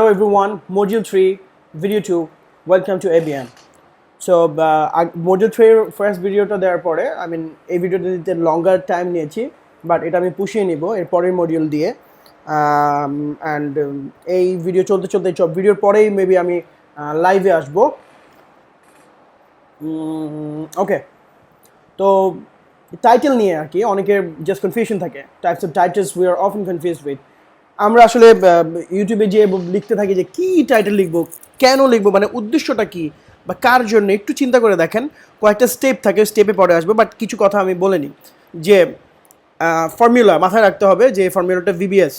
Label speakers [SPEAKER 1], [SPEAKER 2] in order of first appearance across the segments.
[SPEAKER 1] Hello everyone, Module 3, Video 2, welcome to ABM. So, Module 3 first video to দেওয়ার পরে এই ভিডিওটা দিতে longer time নিয়েছি, but এটা আমি পুষিয়ে নিব এর পরের মডিউল দিয়ে and এই ভিডিও চলতে চলতে ভিডিওর পরেই মেবি আমি লাইভে আসবো। ওকে, তো টাইটেল নিয়ে আর কি অনেকের জাস্ট কনফিউশন থাকে, types of titles we are often confused with. আমরা আসলে ইউটিউবে যে লিখতে থাকি যে কী টাইটেল লিখবো, কেন লিখবো, মানে উদ্দেশ্যটা কী বা কার জন্য, একটু চিন্তা করে দেখেন। কয়েকটা স্টেপ থাকে, স্টেপে পরে আসবে, বাট কিছু কথা আমি বলে নিই যে ফর্মুলা মাথায় রাখতে হবে যে ফর্মুলাটা VBS।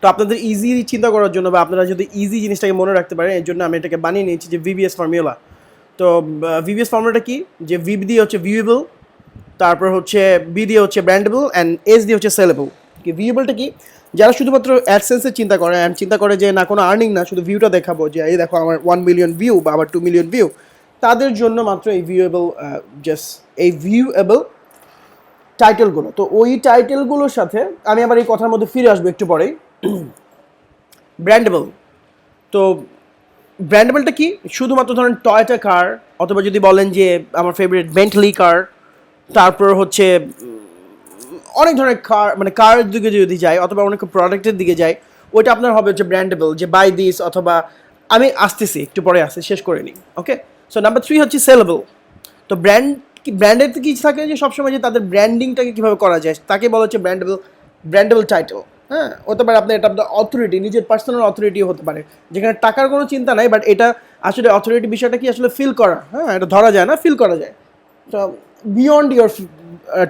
[SPEAKER 1] তো আপনাদের ইজি চিন্তা করার জন্য বা আপনারা যদি ইজি জিনিসটাকে মনে রাখতে পারেন এর জন্য আমি এটাকে বানিয়ে নিয়েছি যে VBS ফর্মুলা। তো VBS ফর্মুলাটা কি, যে V দিয়ে হচ্ছে ভিউয়েবল, তারপর হচ্ছে B দিয়ে হচ্ছে ব্র্যান্ডেবল অ্যান্ড S দিয়ে হচ্ছে সেলেবল। কি ভিউয়েবলটা কি, যারা শুধুমাত্র অ্যাডসেন্সের চিন্তা করে যে না কোনো আর্নিং না, শুধু ভিউটা দেখাবো যে এই দেখো আমার 1 মিলিয়ন ভিউ বা আবার 2 মিলিয়ন ভিউ, তাদের জন্য মাত্র এই ভিউয়েবল টাইটেলগুলো। তো ওই টাইটেলগুলোর সাথে আমি আবার এই কথার মধ্যে ফিরে আসবো একটু পরেই। ব্র্যান্ডেবল, তো ব্র্যান্ডেবলটা কি, শুধুমাত্র ধরেন টয়োটা কার, অথবা যদি বলেন যে আমার ফেভারিট বেন্টলি কার, তারপর হচ্ছে অনেক ধরনের কার, মানে কারের দিকে যদি যাই অথবা অনেক প্রোডাক্টের দিকে যাই, ওইটা আপনার হবে হচ্ছে ব্র্যান্ডেবল, যে বাই দিস, অথবা আমি আসতেছি একটু পরে শেষ করে নিই। ওকে, সো নাম্বার 3 হচ্ছে সেলেবল। তো ব্র্যান্ডের কি থাকে যে সবসময় যে তাদের ব্র্যান্ডিংটাকে কীভাবে করা যায় তাকে বলা হচ্ছে ব্র্যান্ডেবল টাইটেল। হ্যাঁ, হতে পারে আপনার এটা আপনার অথরিটি, নিজের পার্সোনাল অথরিটিও হতে পারে, যেখানে টাকার কোনো চিন্তা নাই, বাট এটা আসলে অথরিটি বিষয়টা কি আসলে ফিল করা, হ্যাঁ এটা ধরা যায় না, ফিল করা যায়, তো বিয়ন্ড ইয়োর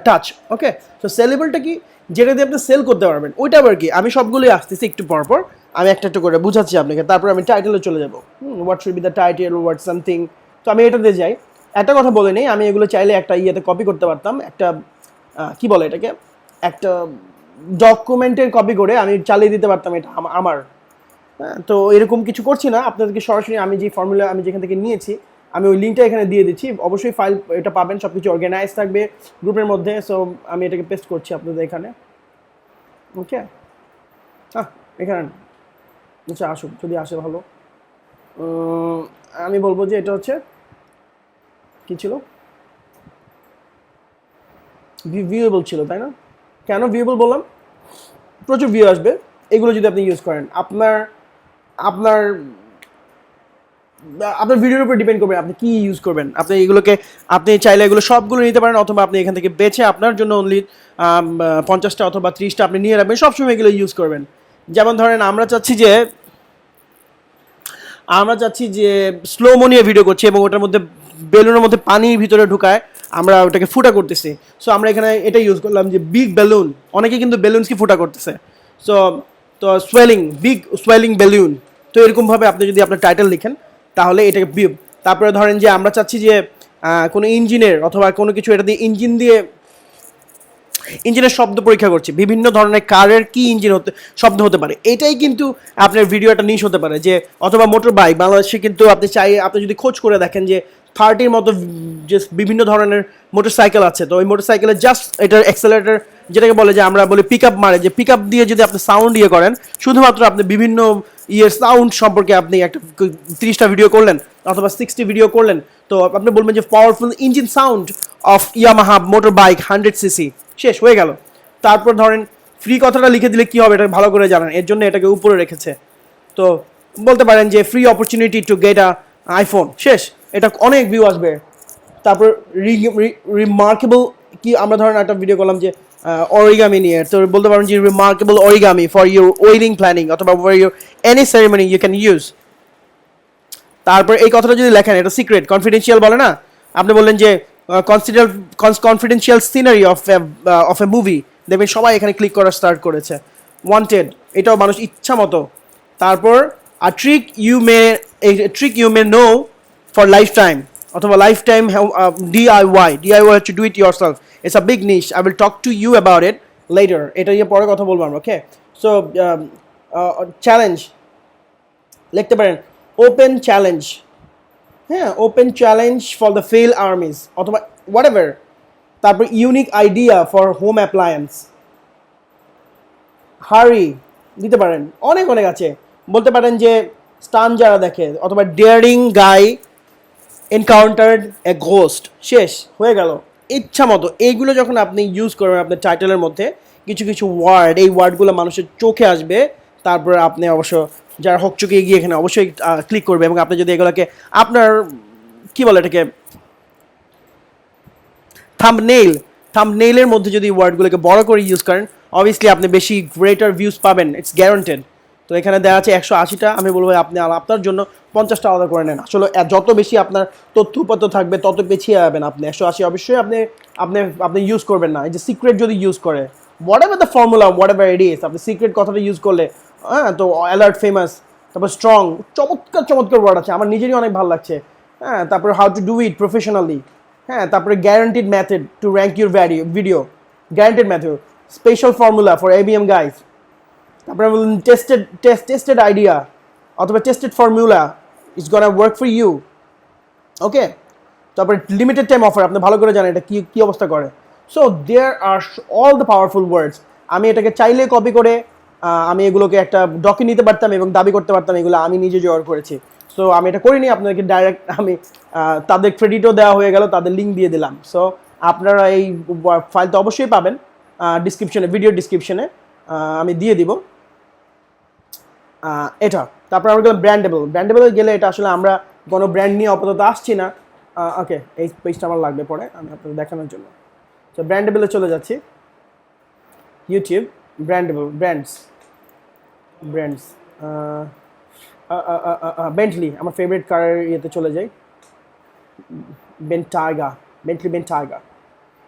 [SPEAKER 1] টাচ। ওকে, তো সেলেবলটা কি, যেটা দিয়ে আপনি সেল করতে পারবেন, ওইটা আবার কি, আমি সবগুলোই আসতেছি একটু পরপর, আমি একটা একটা করে বুঝাচ্ছি আপনাকে, তারপর আমি টাইটেলে চলে যাবো। What should be the title, what something. তো আমি এটাতে যাই, একটা কথা বলে নেই, আমি এগুলো চাইলে একটা ইয়েতে কপি করতে পারতাম, একটা কি বলে এটাকে, একটা ডকুমেন্টের কপি করে আমি চালিয়ে দিতে পারতাম এটা আমার। হ্যাঁ, তো এরকম কিছু করছি না, আপনাদেরকে সরাসরি আমি যে ফর্মুলা আমি যেখান থেকে নিয়েছি আমি ওই লিঙ্কটা এখানে দিয়ে দিচ্ছি, অবশ্যই ফাইল এটা পাবেন, সব কিছু অর্গানাইজ থাকবে গ্রুপের মধ্যে। সো আমি এটাকে পেস্ট করছি আপনাদের এখানে। ওকে, হ্যাঁ এখানে আচ্ছা আসুন, যদি আসে ভালো। আমি বলবো যে এটা হচ্ছে কী ছিল, ভিউয়েবল ছিল, তাই না? কেন ভিউয়েবল বললাম, প্রচুর ভিউ আসবে এগুলো যদি আপনি ইউজ করেন। আপনার ভিডিওর উপর ডিপেন্ড করবে আপনি কি ইউজ করবেন। আপনি এগুলোকে আপনি চাইলে এগুলো সবগুলো নিতে পারেন, অথবা আপনি এখান থেকে বেছে আপনার জন্য অনলি 50টা অথবা 30টা আপনি নিয়ে রাখবেন, সবসময় এগুলো ইউজ করবেন। যেমন ধরেন আমরা চাচ্ছি যে স্লো নিয়ে ভিডিও করছি এবং ওটার মধ্যে বেলুনের মধ্যে পানির ভিতরে ঢুকায় আমরা ওটাকে ফুটা করতেছি। সো আমরা এখানে এটা ইউজ করলাম যে বিগ বেলুন, অনেকে কিন্তু বেলুনসকে ফুটা করতেছে। সো তো বিগ সোয়েলিং বেলুন। তো এরকমভাবে আপনি যদি আপনার টাইটেল লিখেন তাহলে এটাকে তারপরে ধরেন যে আমরা চাচ্ছি যে কোনো ইঞ্জিনের অথবা কোনো কিছু, এটা দিয়ে ইঞ্জিনের শব্দ পরীক্ষা করছি, বিভিন্ন ধরনের কারের কি শব্দ হতে পারে, এটাই কিন্তু আপনার ভিডিও একটা নিশ হতে পারে। যে অথবা মোটর বাইক, বাংলাদেশে কিন্তু আপনি যদি খোঁজ করে দেখেন যে 30-র মতো যে বিভিন্ন ধরনের মোটরসাইকেল আছে, তো ওই মোটরসাইকেলের জাস্ট এটার অ্যাক্সেলারেটর, যেটাকে বলে যে আমরা বলি পিক আপ মারে, যে পিক আপ দিয়ে যদি আপনি সাউন্ড করেন, শুধুমাত্র আপনি বিভিন্ন সাউন্ড সম্পর্কে আপনি একটা 30টা ভিডিও করলেন অথবা 60 ভিডিও করলেন, তো আপনি বলবেন যে powerful engine sound of Yamaha motor bike 100cc, শেষ হয়ে গেল। তারপর ধরেন ফ্রি কথাটা লিখে দিলে কি হবে এটা ভালো করে জানেন, এর জন্য এটাকে উপরে রেখেছে। তো বলতে পারেন যে free opportunity to get iPhone, শেষ, এটা অনেক ভিউ আসবে। তারপর রিমার্কেবল কি, আমরা ধরেন একটা ভিডিও করলাম যে অরিগামি নিয়ে, তো বলতে পারেন যে remarkable origami for your wedding planning অথবা for your any ceremony you can use. তারপর এই কথাটা যদি লেখেন, এটা সিক্রেট কনফিডেন্সিয়াল বলে না, আপনি বললেন যে confidential scenery of A movie, দেখবেন সবাই এখানে ক্লিক করা স্টার্ট করেছে। ওয়ান্টেড, এটাও মানুষ ইচ্ছা মতো। তারপর trick you may know for lifetime, অথবা লাইফ টাইম DIY হচ্ছে do it yourself, it's a big niche, I will talk to you about it later, এটা নিয়ে পরে কথা বলবো আমরা। ওকে, সো চ্যালেঞ্জ লিখতে পারেন, ওপেন চ্যালেঞ্জ, হ্যাঁ open challenge for the fail army's অথবা হোয়াট এভার। তারপর unique idea for home appliance, হারি দিতে পারেন, অনেক আছে। বলতে পারেন যে স্টান যারা দেখে অথবা ডেয়ারিং গাই এনকাউন্টার্ড এ ঘোস্ট, শেষ হয়ে গেল। ইচ্ছা মতো এইগুলো যখন আপনি ইউজ করবেন আপনার টাইটেলের মধ্যে কিছু কিছু ওয়ার্ড, এই ওয়ার্ডগুলো মানুষের চোখে আসবে, তারপরে আপনি অবশ্য যারা হকচকে গিয়ে এখানে অবশ্যই ক্লিক করবে। এবং আপনি যদি এগুলোকে আপনার কি বলে এটাকে থাম্বনেইলের মধ্যে যদি ওয়ার্ডগুলোকে বড় করে ইউজ করেন, অবভিয়াসলি আপনি বেশি গ্রেটার ভিউজ পাবেন, ইটস গ্যারান্টেড। তো এখানে দেওয়া আছে 180টা, আমি বলবো আপনি আপনার জন্য 50টা আলাদা করে নেন। আসলে যত বেশি আপনার তথ্যপত্র থাকবে তত পিছিয়ে যাবেন আপনি। 180 অবশ্যই আপনি আপনি আপনি ইউজ করবেন না। এই যে সিক্রেট যদি ইউজ করে, what ever the formula, what ever it is, আপনি সিক্রেট কথাটা ইউজ করলে হ্যাঁ, তো অ্যালার্ট ফেমাস, তারপর স্ট্রং, চমৎকার চমৎকার ওয়ার্ড আছে, আমার নিজেরই অনেক ভালো লাগছে। হ্যাঁ, তারপরে how to do it professionally, হ্যাঁ, তারপরে guaranteed method to rank your video, guaranteed method, special formula for ABM guys, তারপরে বলুন টেস্টেড আইডিয়া অথবা tested formula is gonna work for you. Okay, তারপরে লিমিটেড টাইম অফার, আপনি ভালো করে জানেন এটা কি কি অবস্থা করে। So there are all the powerful words. আমি এটাকে চাইলে কপি করে আমি এগুলোকে একটা ডকে নিতে পারতাম এবং দাবি করতে পারতাম এগুলো আমি নিজে জোগাড় করেছি। সো আমি এটা করিনি, আপনাদেরকে ডাইরেক্ট আমি তাদের ক্রেডিটও দেওয়া হয়ে গেল, তাদের লিঙ্ক দিয়ে দিলাম। সো আপনারা এই ফাইলটা অবশ্যই পাবেন ডিসক্রিপশনে, ভিডিও ডিসক্রিপশনে আমি দিয়ে দিব এটা। তারপর আমরা গেলাম ব্র্যান্ডেবল গেলে এটা আসলে আমরা কোনো ব্র্যান্ড নিয়ে আপাতত আসছি না। ওকে, এই পেজটা আমার লাগবে পরে আমি আপনাদের দেখানোর জন্য। তো ব্র্যান্ডেবলে চলে যাচ্ছি, ইউটিউব ব্র্যান্ডস বেন্টলি, আমার ফেভারিট কারের ইয়েতে চলে যাই, বেন্টলি।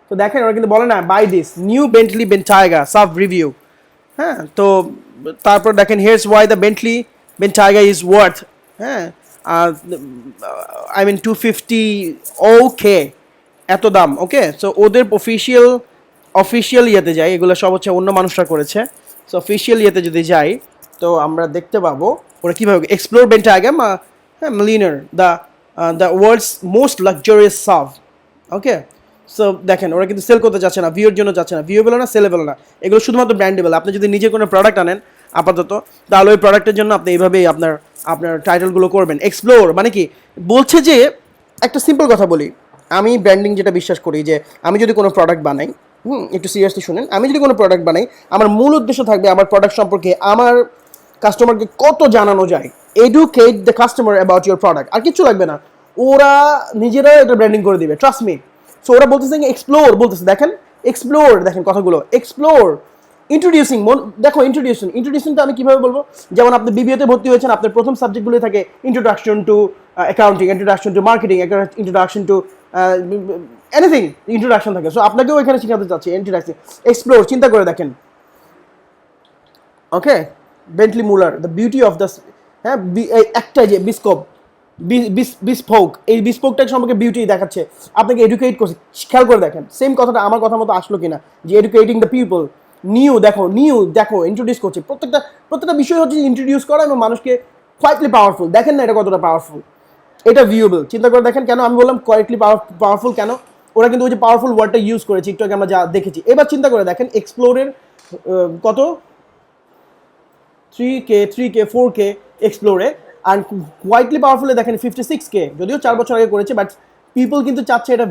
[SPEAKER 1] তো দেখেন ওরা কিন্তু বলে না by this new Bentley Bentayga sub review. হ্যাঁ, তো তারপর দেখেন here's why the Bentley Bentayga is worth, হ্যাঁ, আই মিন 250 ওকে, এত দাম। ওকে, সো ওদের অফিসিয়াল ইয়েতে যাই, এগুলো সব হচ্ছে অন্য মানুষরা করেছে। সো অফিসিয়াল ইয়েতে যদি যাই তো আমরা দেখতে পাবো ওরা কীভাবে এক্সপ্লোর বেন্টাইগা, হ্যাঁ, millionaire the world's most luxurious sub. Okay, so দেখেন ওরা কিন্তু সেল করতে যাচ্ছে না, ভিউর জন্য যাচ্ছে না, ভিউয়েবল না, সেলেবল না, এগুলো শুধুমাত্র ব্র্যান্ডেবল। আপনি যদি নিজে কোনো প্রোডাক্ট আনেন আপাতত, তাহলে ওই প্রোডাক্টের জন্য আপনি এইভাবেই আপনার টাইটেলগুলো করবেন। এক্সপ্লোর মানে কি বলছে যে, একটা সিম্পল কথা বলি, আমি ব্র্যান্ডিং যেটা বিশ্বাস করি যে আমি যদি কোনো প্রোডাক্ট বানাই, একটু সিরিয়াসলি শুনেন, আমি যদি কোনো প্রোডাক্ট বানাই আমার মূল উদ্দেশ্য থাকবে আমার প্রোডাক্ট সম্পর্কে আমার কাস্টমারকে কত জানানো যায়, educate the customer about your product, আর কিছু লাগবে না, ওরা নিজেরা এটা ব্র্যান্ডিং করে দিবে, ট্রাস্ট মি। সো ওরা বলতেছে এক্সপ্লোর, বলতেছে দেখেন এক্সপ্লোর, দেখেন কথাগুলো এক্সপ্লোর, ইন্ট্রোডিউসিং, দেখো ইন্ট্রোডিউশনটা আমি কীভাবে বলবো, যেমন আপনি বিবিএতে ভর্তি হয়েছেন, আপনার প্রথম সাবজেক্টগুলো থাকে introduction to accounting, introduction to marketing, introduction to anything, introduction থাকে। সো আপনাকেও এখানে শেখাতে চাচ্ছি ইন্ট্রোডাকশন, এক্সপ্লোর, চিন্তা করে দেখেন। Okay, Bentley Mulliner the beauty of the, হ্যাঁ, একটা যে বিস্পোক, এই বিস্পোকটাকে সম্পর্কে বিউটি দেখাচ্ছে, আপনাকে এডুকেট করছে, খেয়াল করে দেখেন সেম কথাটা আমার কথা মতো আসলো কিনা, যে এডুকেটিং দ্য পিপল, নিউ দেখো ইন্ট্রোডিউস করছে, প্রত্যেকটা বিষয় হচ্ছে ইন্ট্রোডিউস করা এবং মানুষকে কোয়াইটলি পাওয়ারফুল। দেখেন না এটা কতটা পাওয়ারফুল, এটা ভিউয়েবল, চিন্তা করে দেখেন। কেন আমি বললাম কোয়াইটলি পাওয়ারফুল, কেন ওরা কিন্তু ওই যে পাওয়ারফুল ওয়ার্ডটা ইউজ করেছে একটু আগে আমরা যা দেখেছি। এবার চিন্তা করে দেখেন এক্সপ্লোরের কত 3K 4K এক্সপ্লোরে, আর কোয়াইটলি পাওয়ারফুলে দেখেন 56K, যদিও 4 বছর আগে করেছে, বাট পিপল কিন্তু চাচ্ছে এটা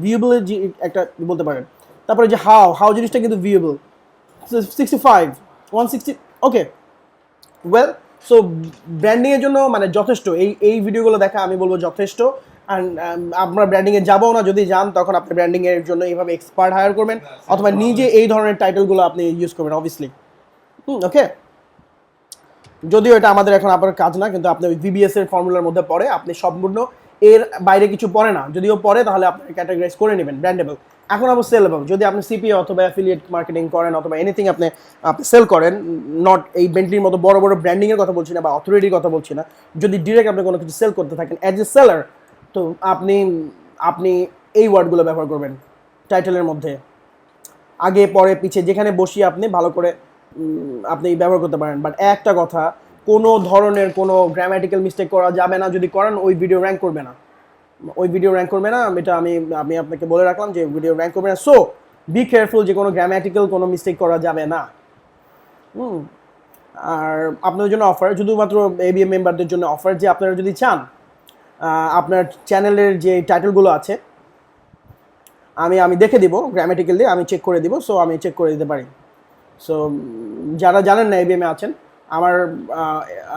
[SPEAKER 1] ভিউয়েবলের যে একটা বলতে পারেন। তারপরে যে হাউ জিনিসটা কিন্তু ভিউয়েবল, 65 160। ওকে, ওয়েল, সো ব্র্যান্ডিংয়ের জন্য মানে যথেষ্ট, এই ভিডিওগুলো দেখা আমি বলবো যথেষ্ট। অ্যান্ড আপনার ব্র্যান্ডিংয়ে যাবো না, যদি যান তখন আপনি ব্র্যান্ডিংয়ের জন্য এইভাবে এক্সপার্ট হায়ার করবেন, অথবা নিজে এই ধরনের টাইটেলগুলো আপনি ইউজ করবেন অবভিয়াসলি। ওকে, যদিও এটা আমাদের এখন আপনার কাজ না, কিন্তু আপনি ভিবিএস এর ফর্মুলার মধ্যে পড়ে, আপনি সম্পূর্ণ এর বাইরে কিছু পড়ে না, যদিও পড়ে তাহলে আপনি ক্যাটাগরাইজ করে নেবেন ব্র্যান্ডেবল। এখন আবার সেলেবল, যদি আপনি সিপিএ অথবা অ্যাফিলিয়েট মার্কেটিং করেন অথবা এনিথিং আপনি সেল করেন, নট এই বেন্টলির মতো বড় বড় ব্র্যান্ডিংয়ের কথা বলছি না বা অথরিটির কথা বলছি না, যদি ডিরেক্ট আপনি কোনো কিছু সেল করতে থাকেন অ্যাজ এ সেলার, তো আপনি এই ওয়ার্ডগুলো ব্যবহার করবেন টাইটেলের মধ্যে, আগে পরে পিছে যেখানে বসিয়ে আপনি ভালো করে আপনি ব্যবহার করতে পারেন। বাট একটা কথা, কোনো ধরনের কোনো গ্রামাটিক্যাল মিস্টেক করা যাবে না, যদি করেন ওই ভিডিও র্যাঙ্ক করবে না, এটা আমি আপনাকে বলে রাখলাম যে ভিডিও র্যাঙ্ক করবে না। সো বি কেয়ারফুল, যে কোনো গ্রামাটিক্যাল কোনো মিস্টেক করা যাবে না। আর আপনাদের জন্য অফার, শুধুমাত্র এবিএম মেম্বারদের জন্য অফার, যে আপনারা যদি চান আপনার চ্যানেলের যে টাইটেলগুলো আছে আমি দেখে দিব গ্রামাটিক্যালি, আমি চেক করে দিব, সো আমি চেক করে দিতে পারি। সো যারা জানেন না এবিএমে আছেন, আমার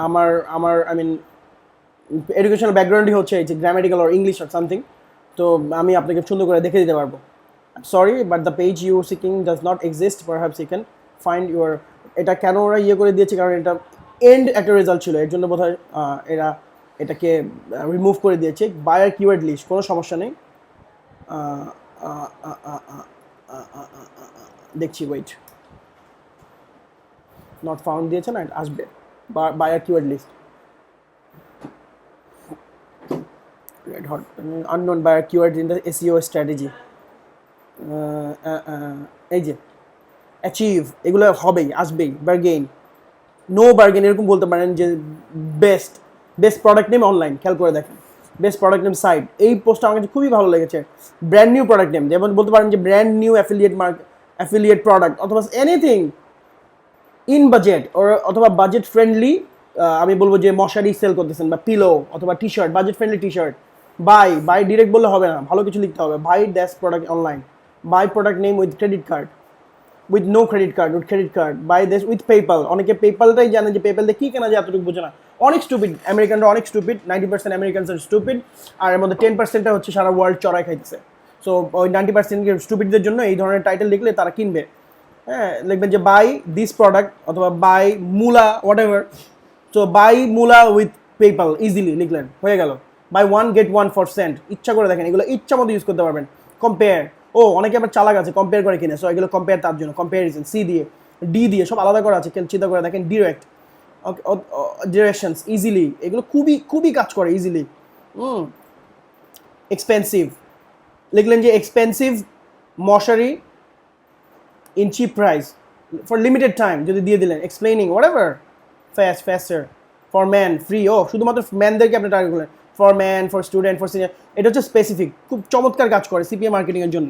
[SPEAKER 1] আমার আমার আই মিন এডুকেশনাল ব্যাকগ্রাউন্ডই হচ্ছে এই যে grammatical or English or something, তো আমি আপনাকে সুন্দর করে দেখে দিতে পারবো। Sorry but the page you seeking does not exist, perhaps you can find your. এটা কেন ওরা ইয়ে করে দিয়েছে, কারণ এটা এন্ড একটা রেজাল্ট ছিল, এর জন্য বোধহয় এরা এটাকে রিমুভ করে দিয়েছে। বায়ার কিওয়ার্ড লিস্ট কোনো সমস্যা নেই, দেখছি, ওয়েট, নট ফাউন্ড দিয়েছে না, আসবে buyer keyword list, red hot unknown buyer keyword in the SEO strategy, এই যে অ্যাচিভ, এগুলো হবেই, আসবেই। বার্গেইন, নো বার্গেন এরকম বলতে পারেন যে বেস্ট প্রোডাক্ট নেম অনলাইন, খেয়াল করে দেখেন, বেস্ট প্রোডাক্ট নেম সাইট, এই পোস্টটা আমার কাছে খুবই ভালো লেগেছে। ব্র্যান্ড নিউ প্রোডাক্ট নেম, যেমন বলতে পারেন যে ব্র্যান্ড নিউ অ্যাফিলিয়েট প্রোডাক্ট, অথবা এনিথিং ইন বাজেট অথবা বাজেট ফ্রেন্ডলি। আমি বলবো যে মশারি সেল করতেছেন বা পিলো অথবা T shirt, budget friendly T shirt, buy direct বললে হবে না, ভালো কিছু লিখতে হবে, buy dash product online, buy product name with credit card, with no credit card, with credit card, buy this with PayPal. অনেকে পেপালটাই জানে যে পেপাল দিয়ে কী কেনা যায়, এতটুকু বোঝে না, অনেক স্টুপিড, আমেরিকানরা অনেক স্টুপিড, 90% আমেরিকানস আর স্টুপিড, আর এর মধ্যে 10%টা হচ্ছে সারা ওয়ার্ল্ড চড়াই খাইতেছে। সো ওই 90% স্টুপিডদের জন্য এই ধরনের টাইটেল লিখলে তারা কিনবে। হ্যাঁ, লিখবেন যে বাই দিস প্রোডাক্ট অথবা বাই মুলা হোয়াট এভার, সো বাই মুলা উইথ পেপাল ইজিলি লিখলেন, হয়ে গেল। Buy one get one for cent, ইচ্ছা করে দেখেন, এগুলো ইচ্ছা মতো ইউজ করতে পারবেন। কম্পেয়ার, অনেকে আবার চালাক আছে, কম্পেয়ার করে কিনে, সো এগুলো কম্পেয়ার, তার জন্য কম্পারিজন, সি দিয়ে, ডি দিয়ে, সব আলাদা করা আছে, চিন্তা করে দেখেন। ডিরেক্ট, ডিরেকশনস ইজিলি, এগুলো খুবই খুবই কাজ করে ইজিলি। এক্সপেন্সিভ, লিখলেন যে এক্সপেন্সিভ মশারি in chip price for limited time, যদি দিয়ে দিলেন, explaining whatever, ফাস্টার, for man free, শুধুমাত্র ম্যানদেরকে আপনি টার্গেট করলেন, for man, for student, for senior, এটা হচ্ছে স্পেসিফিক, খুব চমৎকার কাজ করে সিপিএ মার্কেটিংয়ের জন্য।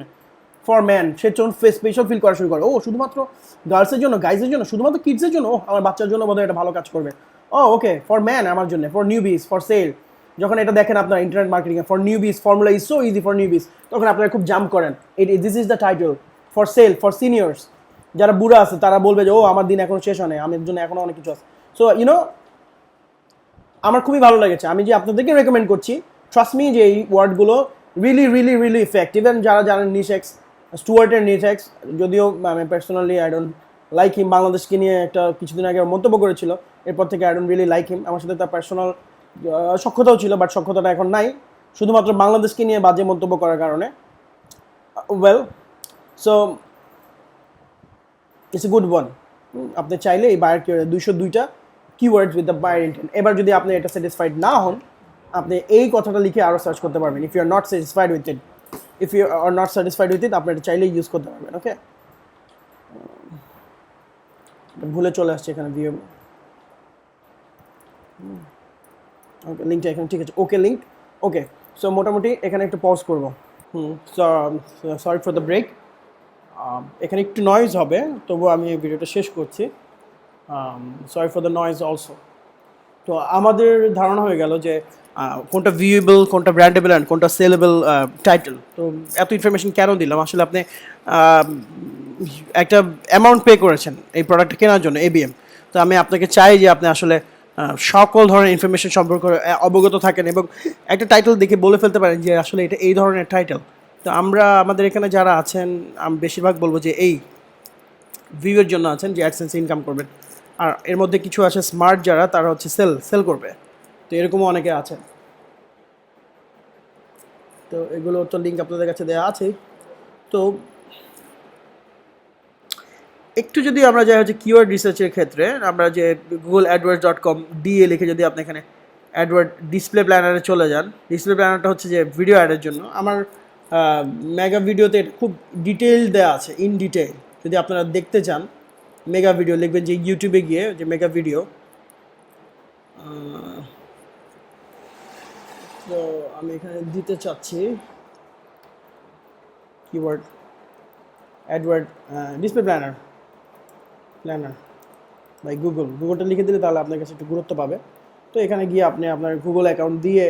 [SPEAKER 1] ফর ম্যান, সে যখন স্পেশাল ফিল করা শুরু করে, শুধুমাত্র গার্লসের জন্য, গাইজের জন্য, শুধুমাত্র কিডসের জন্য, আমার বাচ্চার জন্য বোধহয় এটা ভালো কাজ করবে, ওকে, ফর ম্যান আমার জন্য, ফর নিউবিস, ফর সেল। যখন এটা দেখেন আপনার ইন্টারনেট মার্কেটিংয়ে, for newbies, formula is so easy for newbies, তখন আপনারা খুব জাম্প করেন, this is the title. For sale, for seniors, যারা বুড়া আছে তারা বলবে যে আমার দিন এখনো শেষ হয়, আমার জন্য এখনো অনেক কিছু আছে। সো আমার খুবই ভালো লেগেছে, আমি যে আপনাদেরকে রেকমেন্ড করছি, ট্রাস্ট মি, যে এই ওয়ার্ডগুলো really really really effective. Even যারা জানেন নিশেক্স, স্টুয়ার্টের নিশেক্স, যদিও আমি personally I don't like him, বাংলাদেশকে নিয়ে একটা কিছুদিন আগে মন্তব্য করেছিল, এরপর থেকে I don't really like him. আমার সাথে তার পার্সোনাল সখ্যতাও ছিল, বাট সখ্যতাটা এখন নাই, শুধুমাত্র বাংলাদেশকে নিয়ে বাজে মন্তব্য করার কারণে। Well, so it's a good one. আপনি চাইলে এই বায়ার কিওয়ার্ড 202টা keywords with the buyer intent, এবার যদি আপনি এটা স্যাটিসফাইড না হন, আপনি এই কথাটা লিখে আরও সার্চ করতে পারবেন। If you are not satisfied with it, আপনি এটা চাইলেই ইউজ করতে পারবেন। ওকে, ভুলে চলে আসছে এখানে ভিউ, ওকে, লিঙ্কটা এখানে, ঠিক আছে, ওকে, লিঙ্ক, ওকে। সো মোটামুটি এখানে একটু পজ করবো। সরি ফর দ্য ব্রেক, এখানে একটু নয়েজ হবে, তবু আমি এই ভিডিওটা শেষ করছি। Sorry for the noise also. তো আমাদের ধারণা হয়ে গেল যে কোনটা ভিউয়েবল, কোনটা ব্র্যান্ডেবল অ্যান্ড কোনটা সেলেবল টাইটেল। তো এত ইনফরমেশন কেন দিলাম, আসলে আপনি একটা অ্যামাউন্ট পে করেছেন এই প্রোডাক্টটা কেনার জন্য, এবিএম। তো আমি আপনাকে চাই যে আপনি আসলে সকল ধরনের ইনফরমেশন সম্পর্কে অবগত থাকেন এবং একটা টাইটেল দেখে বলে ফেলতে পারেন যে আসলে এটা এই ধরনের টাইটেল। তো আমাদের এখানে যারা আছেন, আমি বেশিরভাগ বলবো যে এই ভিউয়ের জন্য আছেন, যে অ্যাডসেন্স ইনকাম করবেন, আর এর মধ্যে কিছু আছে স্মার্ট যারা, তারা হচ্ছে সেল করবে। তো এরকমও অনেকে আছেন। তো এগুলো তো লিঙ্ক আপনাদের কাছে দেওয়া আছেই। তো একটু যদি আমরা যাই হচ্ছে কিওয়ার্ড রিসার্চের ক্ষেত্রে, আমরা যে google.adwords.com ডিএ লিখে যদি আপনি এখানে অ্যাডওয়ার্ড ডিসপ্লে প্ল্যানারে চলে যান, ডিসপ্লে প্ল্যানারটা হচ্ছে যে ভিডিও অ্যাডের জন্য। আমার মেগা ভিডিওতে এটা খুব ডিটেইল দেওয়া আছে, ইন ডিটেইল। যদি আপনারা দেখতে চান মেগা ভিডিও, লিখবেন যে ইউটিউবে গিয়ে যে মেগা ভিডিও। তো আমি এখানে দিতে চাচ্ছি keyword adword display planner, by গুগলটা লিখে দিলে তাহলে আপনার কাছে একটু গুরুত্ব পাবে। তো এখানে গিয়ে আপনি আপনার গুগল অ্যাকাউন্ট দিয়ে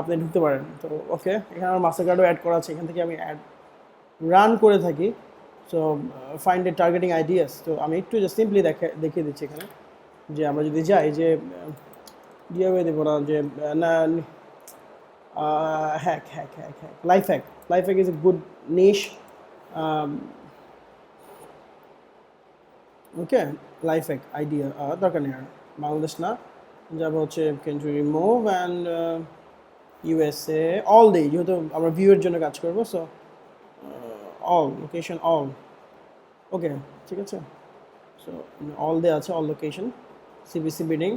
[SPEAKER 1] আপনি ঢুকতে পারেন। তো ওকে, এখানে আমার মাস্টার কার্ডও অ্যাড করা আছে, এখান থেকে আমি অ্যাড রান করে থাকি। So find a targeting ideas. তো আমি একটু জাস্ট সিম্পলি দেখিয়ে দিচ্ছি এখানে যে আমরা যদি যাই যে ডিআইওয়াই দেবো না, যে না hack life hack is a good niche. Okay, life hack idea দরকার নেই আর, বাংলাদেশ না, যাবো হচ্ছে country remove and USA all day, যেহেতু আমরা ভিউয়ের জন্য কাজ করবো। So all location all, okay ঠিক আছে। সো অল ডে আছে, all location, CBC bidding,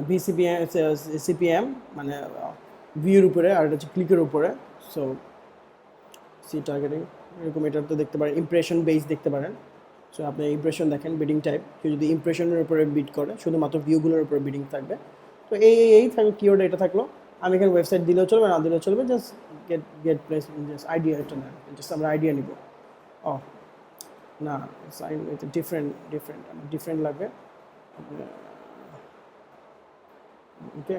[SPEAKER 1] VCPM CPM মানে ভিউর উপরে, আর এটা হচ্ছে ক্লিকের উপরে। সো সি টার্গেটিং এরকম, এটা তো দেখতে পারেন ইমপ্রেশন বেস দেখতে পারেন। সো আপনি ইমপ্রেশন দেখেন, বিডিং টাইপ, কেউ যদি ইমপ্রেশনের উপরে বিড করে শুধুমাত্র ভিউগুলোর উপরে বিডিং থাকবে। তো এই থাকবে কিওয়ার্ড, এটা থাকলো। আমি এখানে ওয়েবসাইট দিলেও চলবে, না দিলেও চলবে, just get place, just idea, এটা না, জাস্ট আমরা আইডিয়া নিব। ও না, ডিফারেন্ট লাগবে। ওকে,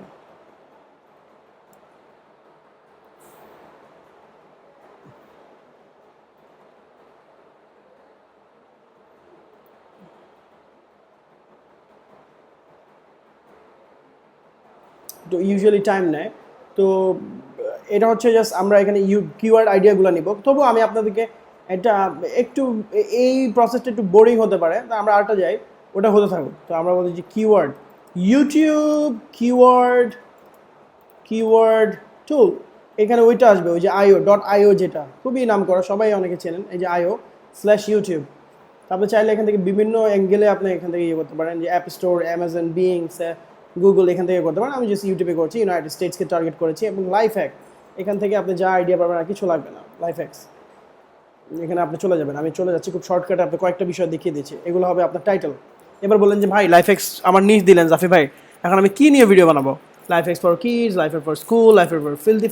[SPEAKER 1] তো ইউজুয়ালি টাইম নেয়। তো এটা হচ্ছে জাস্ট আমরা এখানে কিওয়ার্ড আইডিয়াগুলো নিব। তবু আমি আপনাদেরকে এটা একটু, এই প্রসেসটা একটু বোরিং হতে পারে, তো আমরা আরেকটা যাই, ওটা হতে থাকুক। তো আমরা বলি যে কিওয়ার্ড ইউটিউব কিওয়ার্ড টুল, এখানে ওইটা আসবে, ওই যে IO.io, যেটা খুবই নাম করা, সবাই অনেকে চেনেন, এই যে IO/YouTube। তারপরে চাইলে এখান থেকে বিভিন্ন অ্যাঙ্গেলে আপনি এখান থেকে ইয়ে করতে পারেন, যে app store, Amazon, beings, Google, এখান থেকে করতে পারেন। আমি জাস্ট ইউটিউবে করছি, ইউনাইটেড স্টেটসকে টার্গেট করেছি। এবং লাইফ হ্যাক, এখান থেকে আপনি যা আইডিয়া পাবেন, আর কিছু লাগবে না। লাইফ হ্যাক্স, এখানে আপনি চলে যাবেন, আমি চলে যাচ্ছি খুব শর্টকাটে, আপনি কয়েকটা বিষয় দেখিয়ে দিচ্ছি, এগুলো হবে আপনার টাইটেল। এবার বললেন যে ভাই লাইফ হ্যাক্স আমার নিজ দিলেন জাফি ভাই, এখন আমি কী নিয়ে ভিডিও বানাবো? Life hacks for kids, life hack for school, life hack for filthy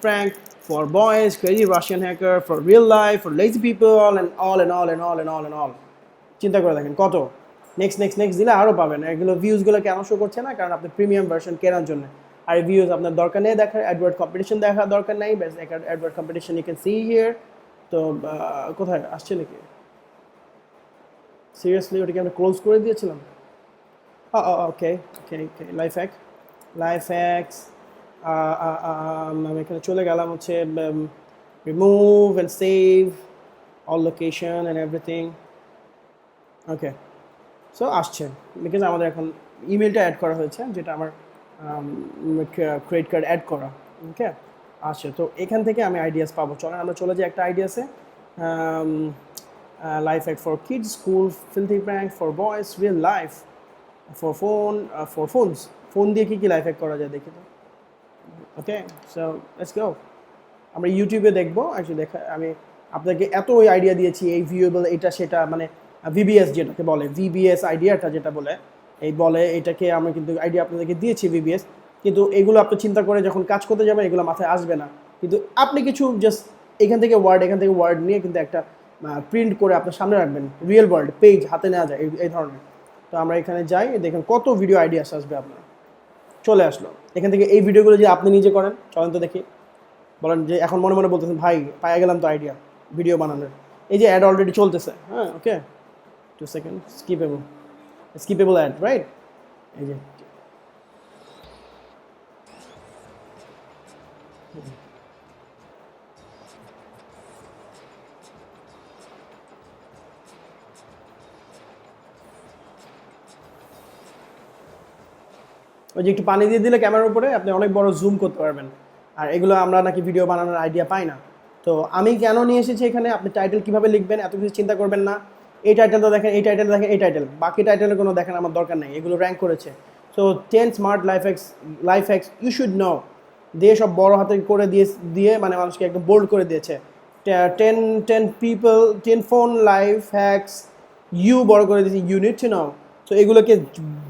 [SPEAKER 1] prank, for boys, crazy Russian hacker, for real life, for lazy people, all. চিন্তা করে দেখেন কত। নেক্সট দিলে আরও পাবেন। এগুলো ভিউজগুলো কেন শো করছে না? কারণ আপনি প্রিমিয়াম ভার্সন কেনার জন্য। আর ভিউজ আপনার দরকার নেই দেখার, অ্যাডওয়ার্ড কম্পিটিশন দেখার দরকার নেই, ব্যাস AdWord competition you can see here. তো কোথায় আসছে নাকি? সিরিয়াসলি ওটাকে আমরা ক্লোজ করে দিয়েছিলাম। ওকে, লাইফ হ্যাক্স। আমি এখানে চলে গেলাম হচ্ছে remove and save all location and everything. Okay, so আসছে, বিকজ আমাদের এখন ইমেলটা অ্যাড করা হয়েছে, যেটা আমার ক্রেডিট কার্ড অ্যাড করা। ওকে, আসছে। তো এখান থেকে আমি আইডিয়াস পাবো। চলেন আমরা চলে যাই একটা আইডিয়াসে। Life hack for kids, school, filthy prank, for boys, real life, for phones. Phone দিয়ে কী লাইফ হ্যাক করা যায় দেখি তো। Okay, so let's go. আমরা ইউটিউবে দেখবো। অ্যাকচুয়ালি আমি আপনাকে এত ওই আইডিয়া দিয়েছি, এই ভিউয়েবল, এটা সেটা, মানে VBS যেটাকে বলে, VBS আইডিয়াটা যেটা বলে, এটাকে আমরা কিন্তু আইডিয়া আপনাদেরকে দিয়েছি VBS, কিন্তু এগুলো আপনি চিন্তা করে যখন কাজ করতে যাবেন এগুলো মাথায় আসবে না। কিন্তু আপনি কিছু জাস্ট এখান থেকে ওয়ার্ড নিয়ে কিন্তু একটা প্রিন্ট করে আপনার সামনে রাখবেন, রিয়েল ওয়ার্ল্ড পেজ হাতে নেওয়া যায় এই ধরনের। তো আমরা এখানে যাই, দেখেন কত ভিডিও আইডিয়াস আসবে আপনার। চলে আসলো এখান থেকে। এই ভিডিওগুলো যে আপনি নিজে করেন, চলেন তো দেখি। বলেন যে এখন মনে মনে বলতেছেন ভাই পায়ে গেলাম তো আইডিয়া ভিডিও বানানোর। এই যে অ্যাড অলরেডি চলতেছে, হ্যাঁ ওকে, 2 সেকেন্ড, স্কিপেবল অ্যাড, রাইট? এই যে ওই যে একটু পানি দিয়ে দিলে ক্যামেরার উপরে আপনি অনেক বড় জুম করতে পারবেন। আর এগুলো আমরা নাকি ভিডিও বানানোর আইডিয়া পাই না। তো আমি কেন নিয়ে এসেছি এখানে, আপনি টাইটেল কীভাবে লিখবেন এত কিছু চিন্তা করবেন না। এই টাইটেলটা দেখেন, এই টাইটেল, বাকি টাইটেলের কোনো দেখার আমার দরকার নেই, এগুলো র্যাঙ্ক করেছে। So 10 smart life hacks you should know দিয়ে সব বড় হাতে করে দিয়ে মানে মানুষকে একদম বোল্ড করে দিয়েছে। 10 ফোন লাইফ হ্যাক্স ইউ বড় করে দিয়েছে, you need to know. So এগুলোকে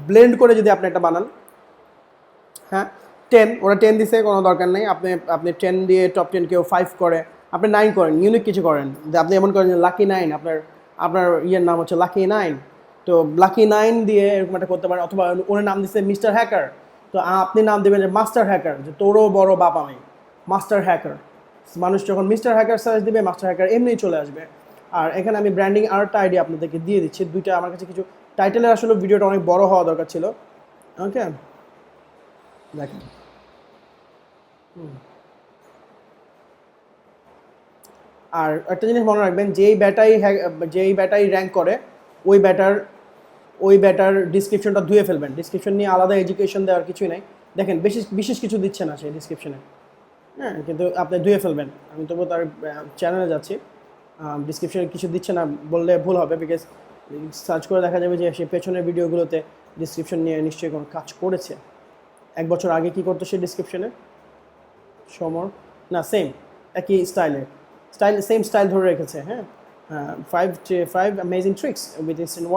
[SPEAKER 1] ব্লেন্ড করে যদি আপনি একটা বানান, হ্যাঁ 10, ওরা 10 দিছে, কোনো দরকার নেই। আপনি 10 দিয়ে টপ 10 কেউ 5 করে, আপনি 9 করেন, ইউনিক কিছু করেন। আপনি এমন করেন যে লাকি 9, আপনার ইয়ের নাম হচ্ছে লাকি 9, তো লাকি 9 দিয়ে এরকম একটা করতে পারেন, অথবা ওনার নাম দিচ্ছে মিস্টার হ্যাকার, তো আপনি নাম দেবেন যে মাস্টার হ্যাকার, যে তোরও বড় বাপ আমি, মাস্টার হ্যাকার। মানুষ যখন মিস্টার হ্যাকার সার্চ দিবে, মাস্টার হ্যাকার এমনিই চলে আসবে। আর এখানে আমি ব্র্যান্ডিং আরেকটা আইডিয়া আপনাদেরকে দিয়ে দিচ্ছি, দুইটা আমার কাছে কিছু টাইটেলের আসলে ভিডিওটা অনেক বড় হওয়া দরকার ছিল। ওকে, দেখেন আর একটা জিনিস মনে রাখবেন, যেই ব্যাটাই র্যাঙ্ক করে ওই ব্যাটার ডিসক্রিপশনটা ধুয়ে ফেলবেন। ডিসক্রিপশন নিয়ে আলাদা এডুকেশন দেওয়ার কিছুই নাই। দেখেন বিশেষ কিছু দিচ্ছে না সেই ডিসক্রিপশনে, হ্যাঁ, কিন্তু আপনি ধুয়ে ফেলবেন। আমি তবু তার চ্যানেলে যাচ্ছি, ডিসক্রিপশনে কিছু দিচ্ছে না বললে ভুল হবে, বিকজ সার্চ করে দেখা যাবে যে সে পেছনের ভিডিওগুলোতে ডিসক্রিপশন নিয়ে নিশ্চয়ই কোনো কাজ করেছে। 1 বছর আগে কি করতো সে ডিসক্রিপশনে, সমর না সেম একই সেম স্টাইল ধরে রেখেছে। হ্যাঁ, 5 amazing tricks with instant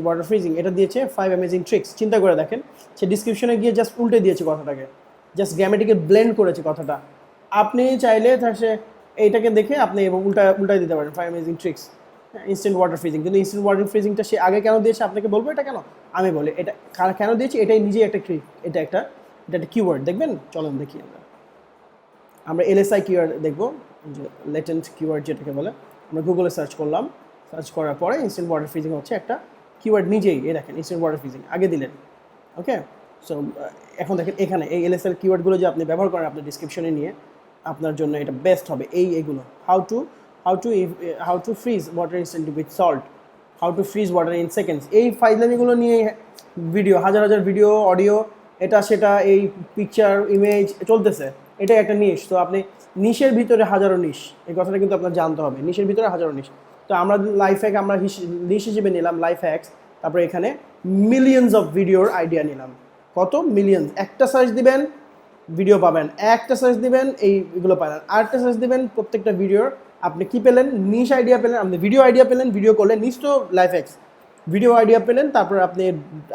[SPEAKER 1] water freezing এটা দিয়েছে, 5 অ্যামেজিং ট্রিক্স। চিন্তা করে দেখেন, সে ডিসক্রিপশনে গিয়ে জাস্ট উল্টে দিয়েছে কথাটাকে, জাস্ট গ্রামেটিকে ব্লেন্ড করেছে কথাটা। আপনি চাইলে সে এইটাকে দেখে আপনি এবং উল্টায় দিতে পারেন 5 amazing tricks instant water freezing. কিন্তু ইনস্ট্যান্ট ওয়াটার ফ্রিজিংটা সে আগে কেন দিয়েছে আপনাকে বলবো, এটা কেন আমি বলি, এটা কেন দিয়েছি, এটাই নিজেই একটা ট্রিক, এটা একটা কিওয়ার্ড। দেখবেন, চলুন দেখি আমরা এলএসআই কিওয়ার্ড দেখবো, যে লেটেন্ট কিওয়ার্ড যেটাকে বলে। আমরা গুগলে সার্চ করলাম, সার্চ করার পরে ইনস্ট্যান্ট ওয়াটার ফ্রিজিং হচ্ছে একটা কিওয়ার্ড নিজেই। এই দেখেন ইনস্ট্যান্ট ওয়াটার ফ্রিজিং আগে দিলেন। ওকে, সো এখন দেখেন এখানে এই এলএসআই কিওয়ার্ডগুলো যে আপনি ব্যবহার করেন আপনার ডিসক্রিপশনে নিয়ে, আপনার জন্য এটা বেস্ট হবে। এইগুলো how to fridge water instantly with salt, how to fridge water in seconds, এই ফাইজলামিগুলো নিয়ে ভিডিও, হাজার ভিডিও, অডিও, এটা সেটা, এই পিকচার ইমেজ চলতেছে। এটাই একটা নিশ। তো আপনি নিশের ভিতরে হাজারো নিশ, এই কথাটা কিন্তু আপনার জানতে হবে, নিশের ভিতরে হাজারো নিশ। তো আমরা লাইফ হ্যাক আমরা নিশ হিসেবে নিলাম লাইফ হ্যাকস, তারপরে এখানে মিলিয়নস অফ ভিডিওর আইডিয়া নিলাম। কত মিলিয়নস, একটা সার্চ দিবেন ভিডিও পাবেন, একটা সার্চ দিবেন এইগুলো পাবেন, আরেকটা সার্চ দিবেন প্রত্যেকটা ভিডিওর আপনি কি পেলেন, নিশ আইডিয়া পেলেন, আপনি ভিডিও আইডিয়া পেলেন, ভিডিও করলে নিশ তো লাইফ হ্যাকস, ভিডিও আইডিয়া পেলেন, তারপর আপনি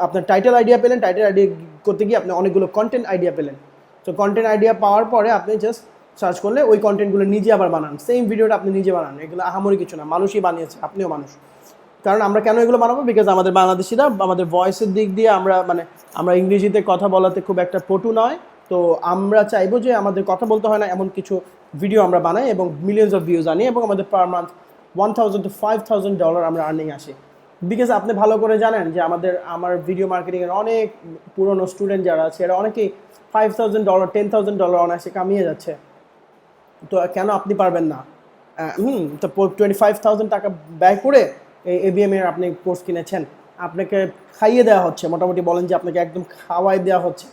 [SPEAKER 1] আপনার টাইটেল আইডিয়া পেলেন, টাইটেল আইডিয়া করতে গিয়ে আপনি অনেকগুলো কন্টেন্ট আইডিয়া পেলেন। তো কন্টেন্ট আইডিয়া পাওয়ার পরে আপনি জাস্ট সার্চ করলে ওই কন্টেন্টগুলো নিজে আবার বানান, সেম ভিডিওটা আপনি নিজে বানান। এগুলো আহামরি কিছু না, মানুষই বানিয়েছে, আপনিও মানুষ। কারণ আমরা কেন এগুলো বানাবো, বিকজ আমাদের বাংলাদেশিরা আমাদের ভয়েসের দিক দিয়ে আমরা ইংরেজিতে কথা বলাতে খুব একটা পটু নয়। তো আমরা চাইবো যে আমাদের কথা বলতে হয় না এমন কিছু ভিডিও আমরা বানাই এবং মিলিয়নস অফ ভিউজ আনি, এবং আমাদের পার মান্থ $1,000 to $5,000 আমরা আর্নিং আসি। বিকজ আপনি ভালো করে জানেন যে আমার ভিডিও মার্কেটিংয়ের অনেক পুরনো স্টুডেন্ট যারা আছে এরা অনেকেই $5,000 $10,000 অনায়াসে কামিয়ে যাচ্ছে। তো কেন আপনি পারবেন না? তো 25,000 টাকা ব্যয় করে এই এবিএম এর আপনি কোর্স কিনেছেন, আপনাকে খাইয়ে দেওয়া হচ্ছে, মোটামুটি বলেন যে আপনাকে একদম খাওয়াই দেওয়া হচ্ছে।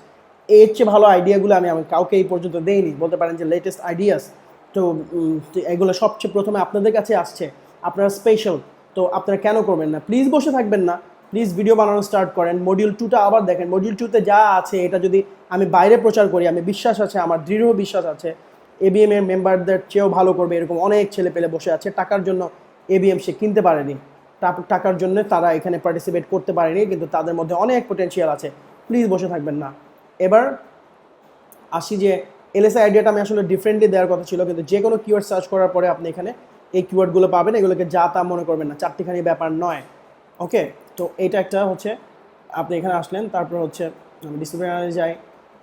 [SPEAKER 1] এর চেয়ে ভালো আইডিয়াগুলো আমি কাউকে এই পর্যন্ত দেইনি, বলতে পারেন যে লেটেস্ট আইডিয়াস। তো এগুলো সবচেয়ে প্রথমে আপনাদের কাছে আসছে, আপনারা স্পেশাল। তো আপনারা কেন করবেন না? প্লিজ বসে থাকবেন না, প্লিজ ভিডিও বানানো স্টার্ট করেন। মডিউল 2টা আবার দেখেন, মডিউল 2তে যা আছে এটা যদি আমি বাইরে প্রচার করি, আমি বিশ্বাস আছে, আমার দৃঢ় বিশ্বাস আছে এবিএম এর মেম্বারদের চেয়েও ভালো করবে। এরকম অনেক ছেলে পেলে বসে আছে, টাকার জন্য এবিএম সে কিনতে পারেনি, টাকার জন্য তারা এখানে পার্টিসিপেট করতে পারেনি, কিন্তু তাদের মধ্যে অনেক পোটেনশিয়াল আছে। প্লিজ বসে থাকবেন না। এবার আসি যে এলএসআই আইডিয়াটা আমি আসলে ডিফারেন্টলি দেওয়ার কথা ছিল, কিন্তু যে কোনো কিওয়ার্ড সার্চ করার পরে আপনি এখানে এই কিওয়ার্ডগুলো পাবেন। এগুলোকে যা তা মনে করবেন না, চারটিখানি ব্যাপার নয়। ওকে, তো এইটা একটা হচ্ছে, আপনি এখানে আসলেন, তারপর হচ্ছে ডিসিপ্লিনারি যাই,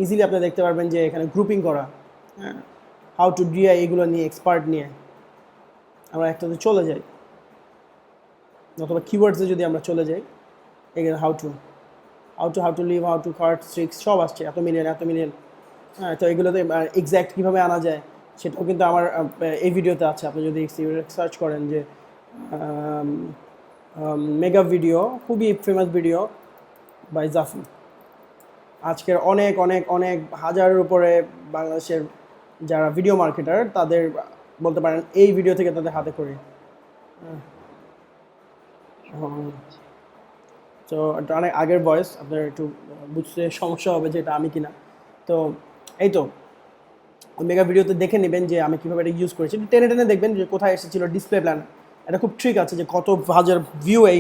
[SPEAKER 1] ইজিলি আপনি দেখতে পারবেন যে এখানে গ্রুপিং করা, হ্যাঁ, হাউ টু ডিআই, এগুলো নিয়ে এক্সপার্ট নিয়ে আমরা একটাতে চলে যাই, অথবা কিওয়ার্ডসে যদি আমরা চলে যাই, এখানে how to live, how to cart tricks সব আসছে, এত মিলিয়ন। হ্যাঁ, তো এগুলোতে এক্স্যাক্ট কীভাবে আনা যায় সেটাও কিন্তু আমার এই ভিডিওতে আছে। আপনি যদি সার্চ করেন যে মেগা ভিডিও, খুবই ফেমাস ভিডিও বাই জাফি, আজকের অনেক অনেক অনেক হাজারের উপরে বাংলাদেশের যারা ভিডিও মার্কেটার তাদের বলতে পারেন এই ভিডিও থেকে তাদের হাতে করি। তো এটা অনেক আগের ভয়েস, আপনার একটু বুঝতে সমস্যা হবে যে এটা আমি কিনা। তো এই তো মেগা ভিডিওতে দেখে নেবেন যে আমি কীভাবে এটা ইউজ করেছি, টেনে দেখবেন যে কোথায় এসেছিল ডিসপ্লে প্ল্যান। এটা খুব ট্রিক আছে যে কত হাজার ভিউ এই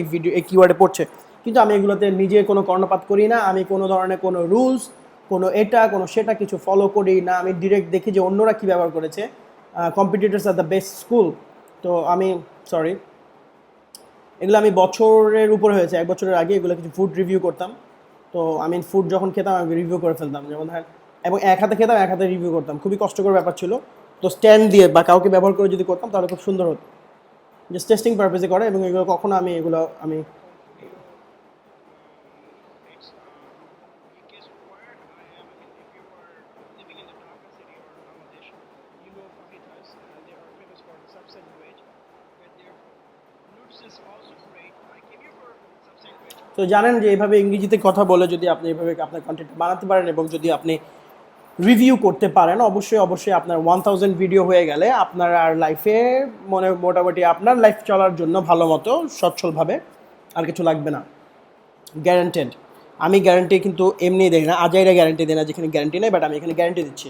[SPEAKER 1] কিওয়ার্ডে পড়ছে, কিন্তু আমি এগুলোতে নিজে কোনো কর্ণপাত করি না। আমি কোনো ধরনের কোনো রুলস, কোনো সেটা কিছু ফলো করি না। আমি ডিরেক্ট দেখি যে অন্যরা কী ব্যবহার করেছে। Competitors are the best school. তো আমি এগুলো আমি বছরের উপরে হয়েছে, 1 বছরের আগে এগুলো কিছু ফুড রিভিউ করতাম। তো আমি ফুড যখন খেতাম আমি রিভিউ করে ফেলতাম, যেমন ধরেন, এবং এক হাতে খেতাম এক হাতে রিভিউ করতাম, খুবই কষ্টকর ব্যাপার ছিল। তো স্ট্যান্ড দিয়ে বা কাউকে ব্যবহার করে যদি করতাম তাহলে খুব সুন্দর হতো, জাস্ট টেস্টিং পারপাসে করে। এবং এগুলো কখনো আমি তো জানেন যে এইভাবে ইংরেজিতে কথা বলে যদি আপনি এভাবে আপনার কন্টেন্ট বানাতে পারেন এবং যদি আপনি রিভিউ করতে পারেন, অবশ্যই অবশ্যই আপনার 1000 ভিডিও হয়ে গেলে আপনার আর লাইফে মোটামুটি আপনার লাইফ চলার জন্য ভালো মতো সচ্ছলভাবে আর কিছু লাগবে না, গ্যারান্টেড। আমি গ্যারান্টি কিন্তু এমনি দেই না, আজাইরা গ্যারান্টি দেয় না যেখানে গ্যারান্টি নেই, বাট আমি এখানে গ্যারান্টি দিচ্ছি,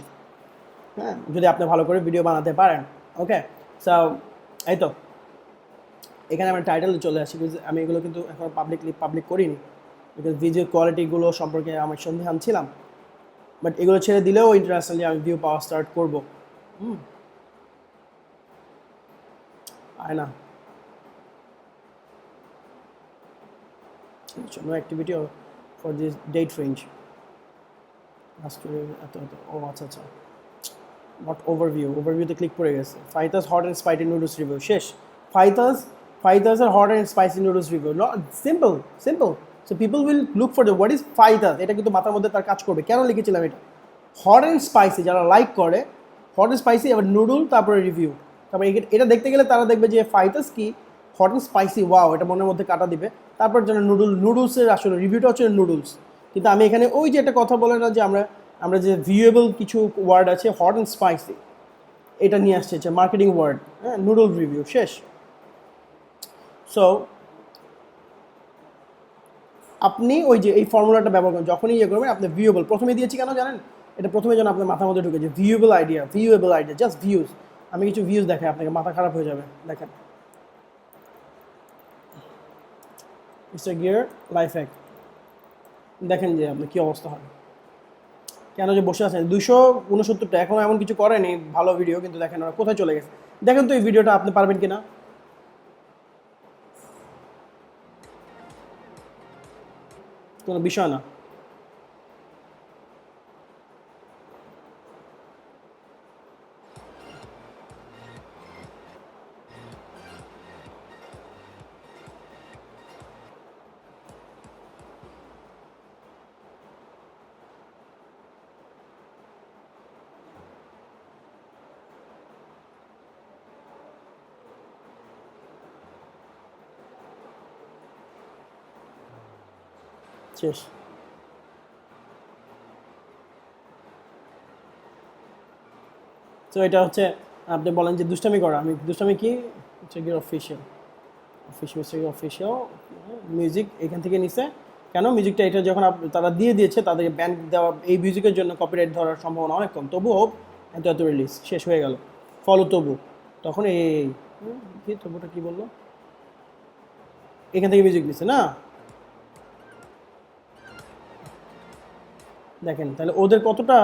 [SPEAKER 1] হ্যাঁ, যদি আপনি ভালো করে ভিডিও বানাতে পারেন। ওকে, সো এই তো এখানে আমার টাইটেলে চলে আসি, আমি এগুলো কিন্তু এখন পাবলিক করিনি, বিকজ ভিডিও কোয়ালিটিগুলো সম্পর্কে আমি সন্দেহান ছিলাম। বাট এগুলো ছেড়ে দিলেও ইন্টারন্যাশনালি আমি ভিউ পাওয়া স্টার্ট করবো। আয় না no activity for this date range ও আচ্ছা আচ্ছা, নট ওভারভিউতে ক্লিক করে গেছে। ফাইতাস hot and spicy noodles review শেষ। ফাইতাস আর hot and spicy noodles review, not simple simple. So people will look for the what is ফাইতাস, এটা কিন্তু মাথার মধ্যে তার কাজ করবে। কেন লিখেছিলাম এটা? হট অ্যান্ড স্পাইসি যারা লাইক করে, হট অ্যান্ড স্পাইসি, এবার নুডল, তারপরে রিভিউ, তারপরে এটা দেখতে গেলে তারা দেখবে যে ফাইতাস কি, হট অ্যান্ড স্পাইসি, ওয়াও, এটা মনের মধ্যে কাটা দিবে। তারপর যেন নুডলসের আসলে রিভিউটা হচ্ছে নুডলস। কিন্তু আমি এখানে ওই যে একটা কথা বলে না যে আমরা যে ভিউয়েবল কিছু ওয়ার্ড আছে, হট অ্যান্ড স্পাইসি, এটা নিয়ে আসছে মার্কেটিং ওয়ার্ড, হ্যাঁ, নুডল রিভিউ শেষ। সো আপনি ওই যে এই ফর্মুলাটা ব্যবহার করেন, যখনই ইয়ে করবেন আপনি ভিউয়েবল প্রথমে দিয়েছি কেন জানেন? এটা প্রথমে যেন আপনার মাথার মধ্যে ঢুকে যে ভিউয়েবল আইডিয়া, জাস্ট ভিউজ। আমি কিছু ভিউজ দেখাই, আপনাকে মাথা খারাপ হয়ে যাবে। দেখেন, মিস্টার গিয়ার লাইফ হ্যাক, দেখেন যে আপনার কী অবস্থা হয়। কেন যে বসে আছেন 269টা, এখনও এমন কিছু করেনি ভালো ভিডিও, কিন্তু দেখেন ওরা কোথায় চলে গেছে। দেখেন তো এই ভিডিওটা আপনি পারবেন কিনা, কোনো বিষয় না। শেষ। তো এটা হচ্ছে, আপনি বলেন যে দুষ্টামি করা, আমি দুষ্টামি কি হচ্ছে গিয়ে অফিসিয়াল মিউজিক এখান থেকে নিছে। কেন মিউজিকটা এটা যখন তারা দিয়ে দিয়েছে, তাদেরকে ব্যান দেওয়া, এই মিউজিকের জন্য কপিরাইট ধরার সম্ভাবনা অনেক কম, তবুও এত রিলিজ শেষ হয়ে গেল, ফলো তবু। তখন কি তবুটা কি বললো, এখান থেকে মিউজিক নিছে না, দেখেন তাহলে ওদের কতটা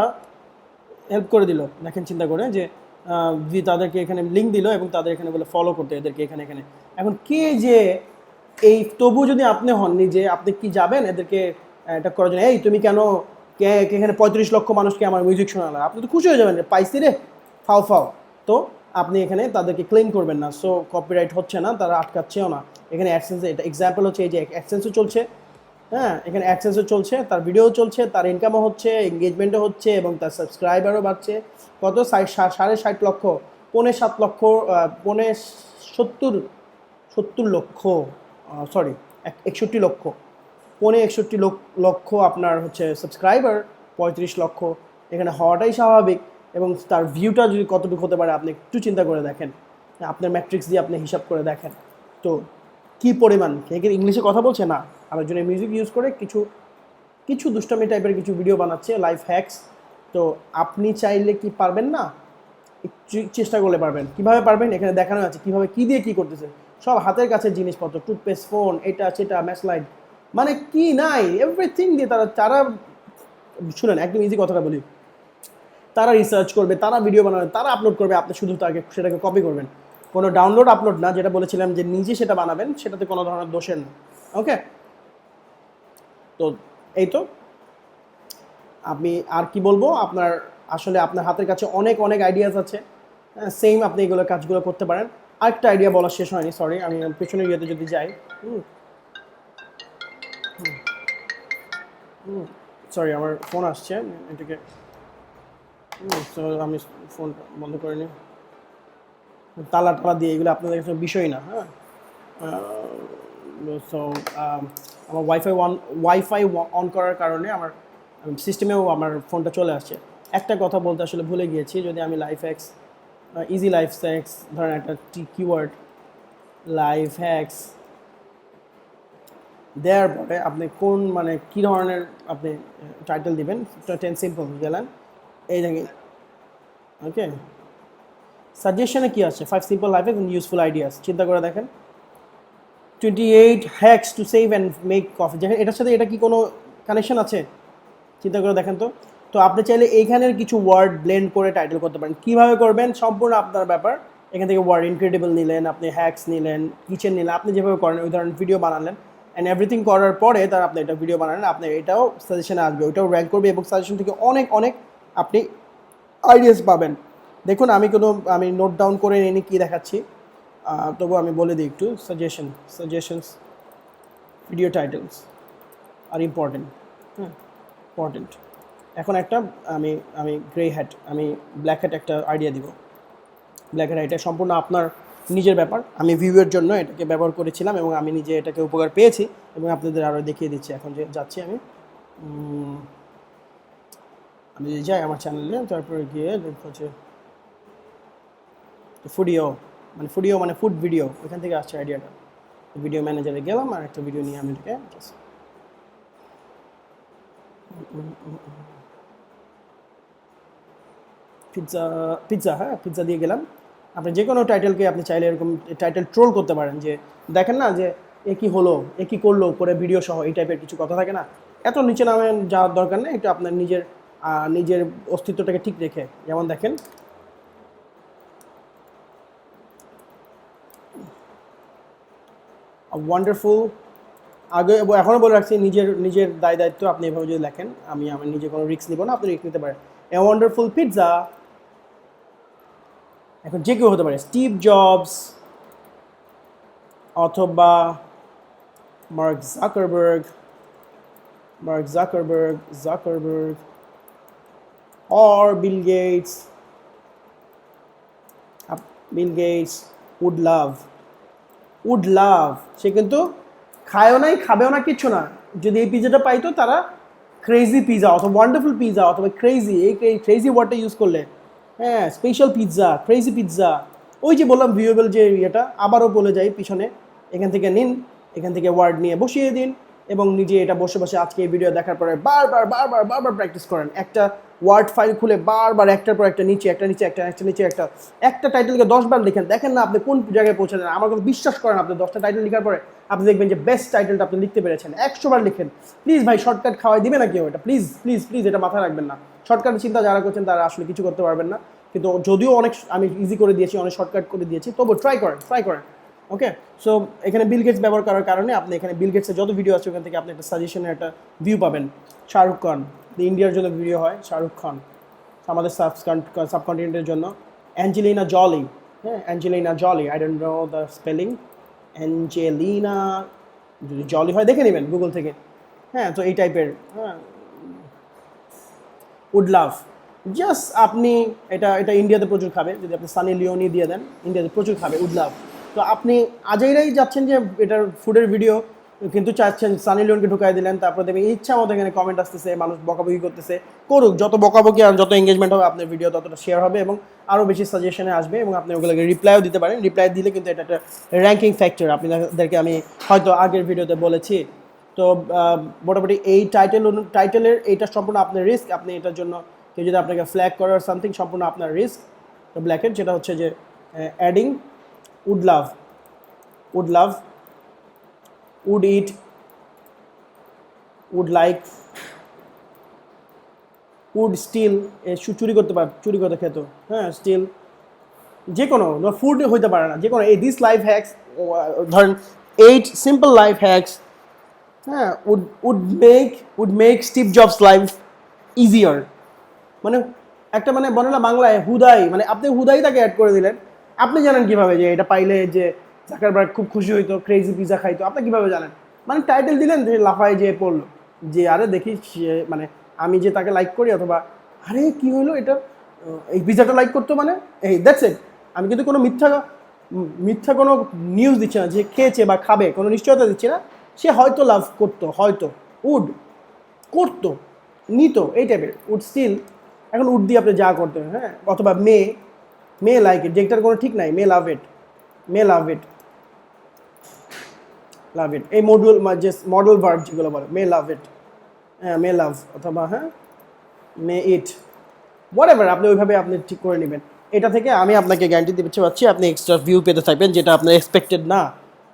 [SPEAKER 1] হেল্প করে দিল, দেখেন চিন্তা করে যে তাদেরকে এখানে লিঙ্ক দিল এবং তাদের এখানে বলে ফলো করতে, এদেরকে এখানে এখন কে যে এই, তবু যদি আপনি হন নিজে, আপনি কি যাবেন এদেরকে এটা করার জন্য, এই তুমি কেন এখানে 35 লক্ষ মানুষকে আমার মিউজিক শোনালো, আপনি তো খুশি হয়ে যাবেন যে পাইছি রে, ফাও। তো আপনি এখানে তাদেরকে ক্লেম করবেন না, সো কপিরাইট হচ্ছে না, তারা আটকাচ্ছেও না। এখানে অ্যাডসেন্স, এটা এক্সাম্পল হচ্ছে এই যে অ্যাডসেন্সও চলছে, হ্যাঁ, এখানে অ্যাডসেন্সও চলছে, তার ভিডিও চলছে, তার ইনকামও হচ্ছে, এঙ্গেজমেন্টও হচ্ছে এবং তার সাবস্ক্রাইবারও বাড়ছে। কত 60 লক্ষ, 7.5 লক্ষ, 70 লক্ষ, সরি 61 লক্ষ, 61 লক্ষ আপনার হচ্ছে সাবস্ক্রাইবার, 35 লক্ষ এখানে হওয়াটাই স্বাভাবিক। এবং তার ভিউটা যদি কতটুকু হতে পারে আপনি একটু চিন্তা করে দেখেন, আপনার ম্যাট্রিক্স দিয়ে আপনি হিসাব করে দেখেন তো কী পরিমাণ। ইংলিশে কথা বলছে না, আরেকজনের মিউজিক ইউজ করে কিছু দুষ্টামি টাইপের কিছু ভিডিও বানাচ্ছে, লাইফ হ্যাকস। তো আপনি চাইলে কি পারবেন না, চেষ্টা করলে পারবেন। কিভাবে পারবেন এখানে দেখানো আছে, কিভাবে কী দিয়ে কী করতেছে, সব হাতের কাছে জিনিসপত্র, টুথপেস্ট, ফোন, এটা সেটা, ম্যাশলাইট, মানে কি নাই, এভরিথিং দিয়ে তারা শুনেন একদম ইজি কথাটা বলি, তারা রিসার্চ করবে, তারা ভিডিও বানাবে, তারা আপলোড করবে, আপনি শুধু সেটাকে কপি করবেন। কোনো ডাউনলোড আপলোড না, যেটা বলেছিলাম যে নিজে সেটা বানাবেন, সেটাতে কোনো ধরনের দোষের না। ওকে, তো এই তো। আমি আর কি বলবো, আপনার আসলে আপনার হাতের কাছে অনেক অনেক আইডিয়াস আছে, সেম আপনি এগুলো কাজগুলো করতে পারেন। আরেকটা আইডিয়া বলা শেষ হয়নি, সরি, আমি পেছনের ইয়েতে যদি যাই, সরি আমার ফোন আসছে, এটাকে আমি ফোনটা বন্ধ করে নিই। তালা টালা দিয়ে এগুলো আপনাদের কাছে বিষয় না, হ্যাঁ। সো আমার ওয়াইফাই অন করার কারণে আমার সিস্টেমেও আমার ফোনটা চলে আসছে। একটা কথা বলতে আসলে ভুলে গিয়েছি, যদি আমি life hacks, easy life hacks ধরেন একটা কিওয়ার্ড লাইফ হ্যাক্স দেওয়ার পরে আপনি কোন মানে কী ধরনের আপনি টাইটেল দিবেন, 10 সিম্পল গেলেন, এই দেখেন, ওকে। সাজেশনে কী আছে, 5 simple life hacks and useful ideas, চিন্তা করে দেখেন। 28 hacks to save and make coffee, দেখেন এটার সাথে এটা কি কোনো কানেকশন আছে, চিন্তা করে দেখেন তো। তো আপনি চাইলে এইখানের কিছু ওয়ার্ড ব্লেন্ড করে টাইটেল করতে পারেন। কীভাবে করবেন সম্পূর্ণ আপনার ব্যাপার। এখান থেকে ওয়ার্ড ইনক্রেডিবল নিলেন, আপনি হ্যাক্স নিলেন, কিচেন নিলেন, আপনি যেভাবে করেন ওই ধরনের ভিডিও বানালেন, অ্যান্ড এভরিথিং করার পরে তার আপনি এটা ভিডিও বানালেন, আপনি এটাও সাজেশনে আসবে, ওইটাও র্যাঙ্ক করবে, এবং সাজেশন থেকে অনেক অনেক আপনি আইডিয়াস পাবেন। দেখুন আমি নোট ডাউন করে নিয়ে কী দেখাচ্ছি, তবু আমি বলে দিই একটু। সাজেশনস ভিডিও টাইটেলস আর ইম্পর্টেন্ট, ইম্পর্টেন্ট। এখন একটা আমি আমি গ্রে হ্যাট, আমি ব্ল্যাক হ্যাট একটা আইডিয়া দিব। ব্ল্যাক হ্যাট এটা সম্পূর্ণ আপনার নিজের ব্যাপার, আমি ভিউয়ের জন্য এটাকে ব্যবহার করেছিলাম এবং আমি নিজে এটাকে উপকার পেয়েছি এবং আপনাদের আরও দেখিয়ে দিচ্ছি। এখন যে যাচ্ছি আমি যদি যাই আমার চ্যানেলে, তারপরে গিয়ে দেখবো যে ফুডিও মানে ফুড ভিডিও, ওইখান থেকে আসছে আইডিয়াটা। ভিডিও ম্যানেজারে গেলাম আর একটা ভিডিও নিয়ে আমি এটাকে পিৎজা, হ্যাঁ পিৎজা দিয়ে গেলাম। আপনি যে কোনো টাইটেলকে আপনি চাইলে এরকম টাইটেল ট্রোল করতে পারেন, যে দেখেন না যে এ কী হলো, এ কী করলো, করে ভিডিও সহ এই টাইপের কিছু কথা থাকে না। এত নিচে নামে যাওয়ার দরকার নেই, একটু আপনার নিজের অস্তিত্বটাকে ঠিক রেখে, যেমন দেখেন ওয়ান্ডারফুল, আগে এখনও বলে রাখছি, নিজের দায়িত্ব। আপনি এভাবে যদি লেখেন, আমি আমার নিজে কোনো রিস্ক নিব না, আপনি রিস্ক নিতে পারেন। এ ওয়ান্ডারফুল পিৎজা, এখন যে কেউ হতে পারে, স্টিভ জবস অথবা Mark Zuckerberg or Bill Gates would love, সে কিন্তু খায়ও নাই খাবেও না, কিচ্ছু না। যদি এই পিজাটা পাইতো, তারা ক্রেজি পিজা অথবা ওয়ান্ডারফুল পিজা অথবা ক্রেজি, এই ক্রেজি ওয়ার্ডটা ইউজ করলে, হ্যাঁ স্পেশাল পিৎজা, ক্রেজি পিৎজা, ওই যে বললাম ভিউয়েবল যে ইয়েটা, আবারও বলে যাই পিছনে, এখান থেকে নিন, এখান থেকে ওয়ার্ড নিয়ে বসিয়ে দিন এবং নিজে এটা বসে বসে আজকে এই ভিডিও দেখার পরে বারবার প্র্যাকটিস করেন। একটা ওয়ার্ড ফাইল খুলে বারবার একটার পর একটা নিচে একটা টাইটেলকে 10 বার লিখেন, দেখেন না আপনি কোন জায়গায় পৌঁছে দেন। আমার কথা বিশ্বাস করেন, আপনি 10টা টাইটেল লেখার পরে আপনি দেখবেন যে বেস্ট টাইটেলটা আপনি লিখতে পেরেছেন। 100 বার লিখেন। প্লিজ ভাই, শর্টকাট খাওয়াই দিবে না কেউ, এটা প্লিজ প্লিজ প্লিজ এটা মাথায় রাখবেন না। শর্টকাটের চিন্তা যারা করছেন তারা আসলে কিছু করতে পারবেন না, কিন্তু যদিও অনেক আমি ইজি করে দিয়েছি, অনেক শর্টকাট করে দিয়েছি, তবু ট্রাই করেন। ওকে, সো এখানে বিল গেটস ব্যবহার করার কারণে আপনি এখানে বিল গেটসের যত ভিডিও আছে ওখান থেকে আপনি একটা সাজেশনের একটা ভিউ পাবেন। শাহরুখ খান, ইন্ডিয়ার জন্য ভিডিও হয় শাহরুখ খান, আমাদের সাবকন্টিনেন্টের জন্য। অ্যাঞ্জেলিনা জলি, হ্যাঁ Angelina Jolly, I don't know the spelling, Angelina যদি জলি হয় দেখে নেবেন গুগল থেকে, হ্যাঁ। তো এই টাইপের, হ্যাঁ উড লাভ, জাস্ট আপনি এটা ইন্ডিয়াতে প্রচুর খাবে, যদি আপনি সানি লিওনি দিয়ে দেন, ইন্ডিয়াতে প্রচুর খাবে উড লাভ। তো আপনি আজাইরাই যাচ্ছেন যে এটার ফুডের ভিডিও, কিন্তু চাচ্ছেন সানি লিওনকে ঢুকাই দিলেন, তারপর দেখবেন ইচ্ছা মতো এখানে কমেন্ট আসতেছে, মানুষ বকাবকি করতেছে, করুক, যত বকাবকি আর যত এঙ্গেজমেন্ট হবে আপনার ভিডিও ততটা শেয়ার হবে এবং আরও বেশি সাজেশনে আসবে এবং আপনি ওগুলোকে রিপ্লাইও দিতে পারেন। রিপ্লাই দিলে কিন্তু এটা একটা র্যাঙ্কিং ফ্যাক্টর, আপনাদেরকে আমি হয়তো আগের ভিডিওতে বলেছি। তো মোটামুটি এই টাইটেলের এইটা সম্পূর্ণ আপনার রিস্ক, আপনি এটার জন্য কেউ যদি আপনাকে ফ্ল্যাগ করার সামথিং, সম্পূর্ণ আপনার রিস্ক। তো ব্ল্যাকেট যেটা হচ্ছে যে adding would love, would eat, would like, would steal, চুরি করতে খেত, হ্যাঁ স্টিল, যে কোনো ফুড হইতে পারে না, যে কোনো এই দিস লাইফ হ্যাক্স, ধরেন 8 সিম্পল লাইফ হ্যাক্স, হ্যাঁ, would make Steve Jobs life easier. মানে একটা মানে বলে না বাংলায় হুদাই, মানে আপনি হুদাই তাকে অ্যাড করে দিলেন। আপনি জানেন কিভাবে যে এটা পাইলে যে জাকারবার্গ খুব খুশি হইতো, ক্রেজি পিজা খাইতো, আপনি কিভাবে জানেন? মানে টাইটেল দিলেন, যে লাফায় যে পড়লো, যে আরে দেখি মানে আমি যে তাকে লাইক করি, অথবা আরে কি হলো এটা, এই পিজাটা লাইক করতো, মানে এই দ্যাটস ইট। আমি কিন্তু কোনো মিথ্যা কোনো নিউজ দিচ্ছি না যে খেয়েছে বা খাবে, কোনো নিশ্চয়তা দিচ্ছি না। সে হয়তো লাভ করতো, হয়তো উড করতো, নিত, এই টাইপের উড স্টিল। এখন উড দিয়ে আপনি যা করতে, হ্যাঁ, অথবা মে লাইক ইট, যেটার কোনো ঠিক নাই, মে লাভ ইট, মে লাভ ইট, লাভ ইট, এই যে মডেল ভার্ব যেগুলো বলে, মে লাভ ইট, হ্যাঁ, মে লাভ, অথবা হ্যাঁ মে ইট, হোয়াটএভার, আপনি ওইভাবে আপনি ঠিক করে নেবেন। এটা থেকে আমি আপনাকে গ্যারান্টি দিতে পারছি আপনি এক্সট্রা ভিউ পেতে থাকবেন, যেটা আপনার এক্সপেক্টেড না।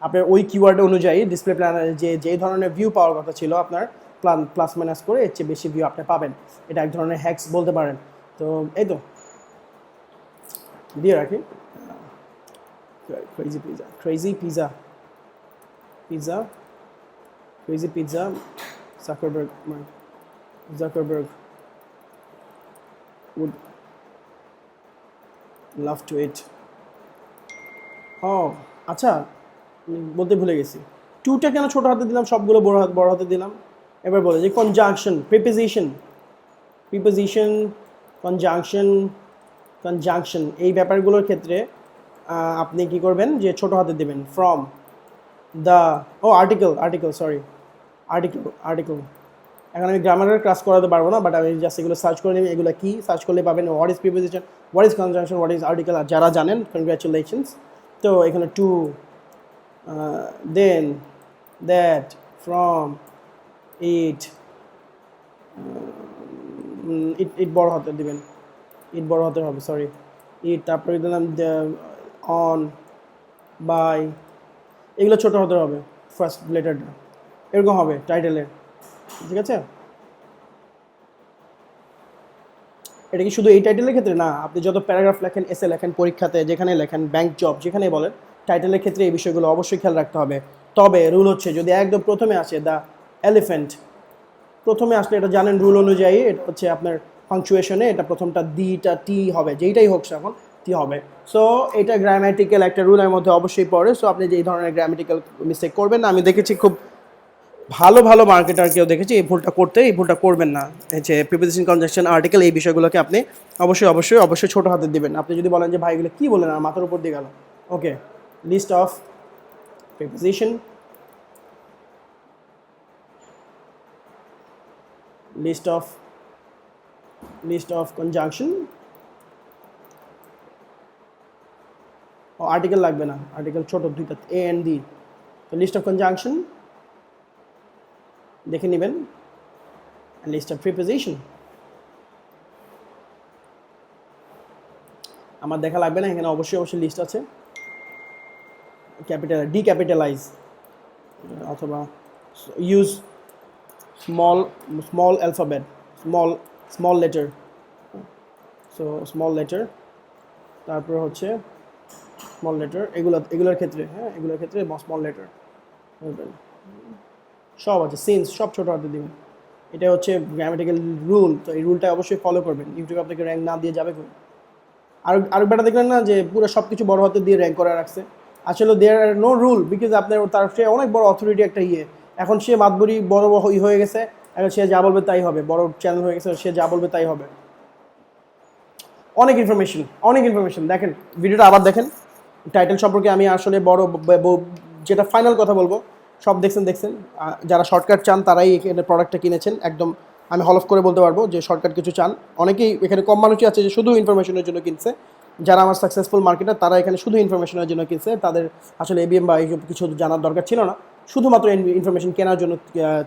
[SPEAKER 1] আপনার ওই কিওয়ার্ড অনুযায়ী ডিসপ্লে প্ল্যানারে যে ধরনের ভিউ পাওয়ার কথা ছিল, আপনার প্লাস মাইনাস করে এর চেয়ে বেশি ভিউ আপনি পাবেন। এটা এক ধরনের হ্যাক্স বলতে পারেন। তো এই তো দিয়ে রাখি, crazy pizza, crazy pizza, pizza, crazy pizza, Zuckerberg would love to eat. ও আচ্ছা, বলতে ভুলে গেছি, টুটা কেন ছোট হাতে দিলাম, সবগুলো বড় হাতে দিলাম। এবার বলে যে কনজাংশন, প্রিপোজিশন, কনজাংশন এই ব্যাপারগুলোর ক্ষেত্রে আপনি কি করবেন, যে ছোট হাতে দেবেন। From, the, article. এখন আমি গ্রামারের ক্লাস করাতে পারবো না, বাট আমি জাস্ট এগুলো সার্চ করে নিবি, এগুলো কি সার্চ করলে পাবেন। What is preposition, what is conjunction, what is article, আর যারা জানেন কনগ্রাচুলেশনস। তো এখানে to, then, that, from, it, it বড় হাতে দিবেন, ইট বড় হাতে হবে, সরি, ইট, তারপরে দিলাম অন, বাই, এগুলো ছোট হাতে হবে, ফার্স্ট লেটারটা এরকম হবে টাইটেলে, ঠিক আছে? এটা কি শুধু এই টাইটেলের ক্ষেত্রে না, আপনি যত প্যারাগ্রাফ লেখেন, এসে লেখেন, পরীক্ষাতে যেখানে লেখেন, ব্যাংক জব যেখানে বলেন, টাইটেলের ক্ষেত্রে এই বিষয়গুলো অবশ্যই খেয়াল রাখতে হবে। তবে রুল হচ্ছে, যদি একদম প্রথমে আসে দ্য এলিফ্যান্ট, প্রথমে আসলে এটা জানেন রুল অনুযায়ী, এটা হচ্ছে আপনার পাংচুয়েশনে এটা প্রথমটা দিটা টি হবে, যেইটাই হোক এখন টি হবে। সো এটা গ্রামাটিক্যাল একটা রুলের মধ্যে অবশ্যই পড়ে। সো আপনি যেই ধরনের গ্রামাটিক্যাল মিস্টেক করবেন না, আমি দেখেছি খুব ভালো মার্কেটারকেও দেখেছি এই ভুলটা করতে, এই ভুলটা করবেন না। যে প্রিপোজিশন, কনজাংশন, আর্টিকেল এই বিষয়গুলোকে আপনি অবশ্যই ছোটো হাতে দিবেন। আপনি যদি বলেন যে ভাই এগুলো কী বলেন আর মাথার উপর দিয়ে গেল, okay, list of preposition, list of conjunction, ও আর্টিকেল লাগবে না, আর্টিকেল ছোট দুইটা, এ এন্ড ডি। তো লিস্ট অফ কনজাংশন দেখে নেবেন, লিস্ট অফ প্রিপোজিশন আমার দেখা লাগবে না, এখানে অবশ্যই লিস্ট আছে। ডিক্যাপিটালাইজ, অথবা use small alphabet, small letter, so small letter, তারপর হচ্ছে স্মল লেটার, এগুলোর ক্ষেত্রে, হ্যাঁ, এগুলোর ক্ষেত্রে স্মল লেটার সব আছে, সিন্স সব ছোটো হাতে দিবেন। এটা হচ্ছে গ্রামাটিক্যাল রুল। তো এই রুলটা অবশ্যই ফলো করবেন, ইউটিউবে আপনাকে র্যাঙ্ক না দিয়ে যাবে কোন। আর বেটা দেখলেন না যে পুরো সব কিছু বড় হাতে দিয়ে র্যাঙ্ক করে রাখছে। আসলে দেয়ার আর নো রুল, বিকজ আপনার তার সে অনেক বড় অথরিটি একটা এখন সে মাতবরি বড় হয়ে গেছে, এখন সে যা বলবে তাই হবে, বড় চ্যানেল হয়ে গেছে, সে যা বলবে তাই হবে। অনেক ইনফরমেশন দেখেন, ভিডিওটা আবার দেখেন। টাইটেল সম্পর্কে আমি আসলে যেটা ফাইনাল কথা বলবো, সব দেখছেন। যারা শর্টকাট চান তারাই এখানে প্রোডাক্টটা কিনেছেন, একদম আমি হলফ করে বলতে পারবো যে শর্টকাট কিছু চান। অনেকেই এখানে কম মানুষই আছে যে শুধু ইনফরমেশনের জন্য কিনছে। যারা আমার সাকসেসফুল মার্কেটার তারা এখানে শুধু ইনফরমেশনের জন্য কিনছে, তাদের আসলে এবিএম বা এইসব কিছু জানার দরকার ছিল না, শুধুমাত্র ইনফরমেশন কেনার জন্য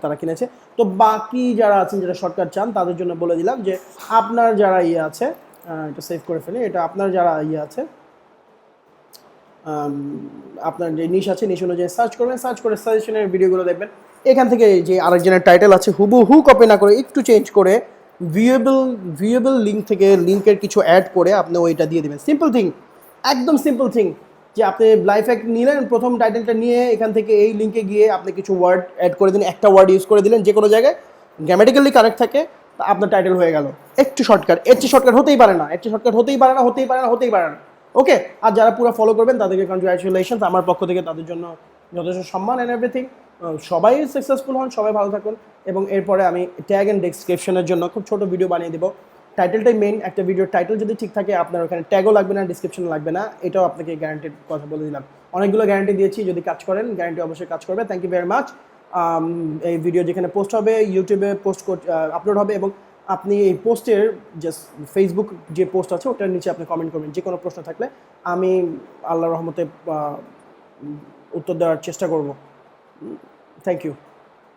[SPEAKER 1] তারা কিনেছে। তো বাকি যারা আছেন যারা শর্টকাট চান তাদের জন্য বলে দিলাম যে আপনার যারা আছে, এটা সেভ করে ফেলে, এটা আপনার যারা আছে, আপনার যে নিশ আছে, নিশ অনুযায়ী সার্চ করবেন, সার্চ করে সাজেশনের ভিডিওগুলো দেখবেন। এখান থেকে যে আরেকজনের টাইটেল আছে হুবহু কপি না করে একটু চেঞ্জ করে ভিউয়েবল লিঙ্ক থেকে লিঙ্কের কিছু অ্যাড করে আপনি ওইটা দিয়ে দেবেন। সিম্পল থিং, একদম সিম্পল থিং যে আপনি লাইফ হ্যাক নিলেন, প্রথম টাইটেলটা নিয়ে এখান থেকে এই লিঙ্কে গিয়ে আপনি কিছু ওয়ার্ড অ্যাড করে দিন, একটা ওয়ার্ড ইউজ করে দিলেন যে কোনো জায়গায়, গ্রামাটিক্যালি কারেক্ট থাকে, আপনার টাইটেল হয়ে গেল। একটু শর্টকাট, এর চেয়ে শর্টকাট হতেই পারে না, এর চেয়ে শর্টকাট হতেই পারে না, হতেই পারে না, হতেই পারে না। ওকে, আর যারা পুরো ফলো করবেন তাদেরকে কনগ্রাচুলেশনস আমার পক্ষ থেকে, তাদের জন্য যথেষ্ট সম্মান অ্যান্ড এভরিথিং। সবাই সাকসেসফুল হন, সবাই ভালো থাকুন। এবং এরপরে আমি ট্যাগ অ্যান্ড ডেসক্রিপশনের জন্য খুব ছোট ভিডিও বানিয়ে দেবো। টাইটেলটাই মেইন, একটা ভিডিওর টাইটেল যদি ঠিক থাকে আপনার ওখানে ট্যাগও লাগবে না, ডিসক্রিপশন লাগবে না, এটাও আপনাকে গ্যারান্টির কথা বলে দিলাম। অনেকগুলো গ্যারান্টি দিয়েছি, যদি কাজ করেন গ্যারান্টি অবশ্যই কাজ করবে। Thank you very much. এই ভিডিও যেখানে পোস্ট হবে ইউটিউবে পোস্ট আপলোড হবে, এবং আপনি এই পোস্টের জাস্ট ফেসবুক যে পোস্ট আছে ওটার নিচে আপনি কমেন্ট করবেন যে কোনো প্রশ্ন থাকলে, আমি আল্লাহর রহমতে উত্তর দেওয়ার চেষ্টা করব। Thank you.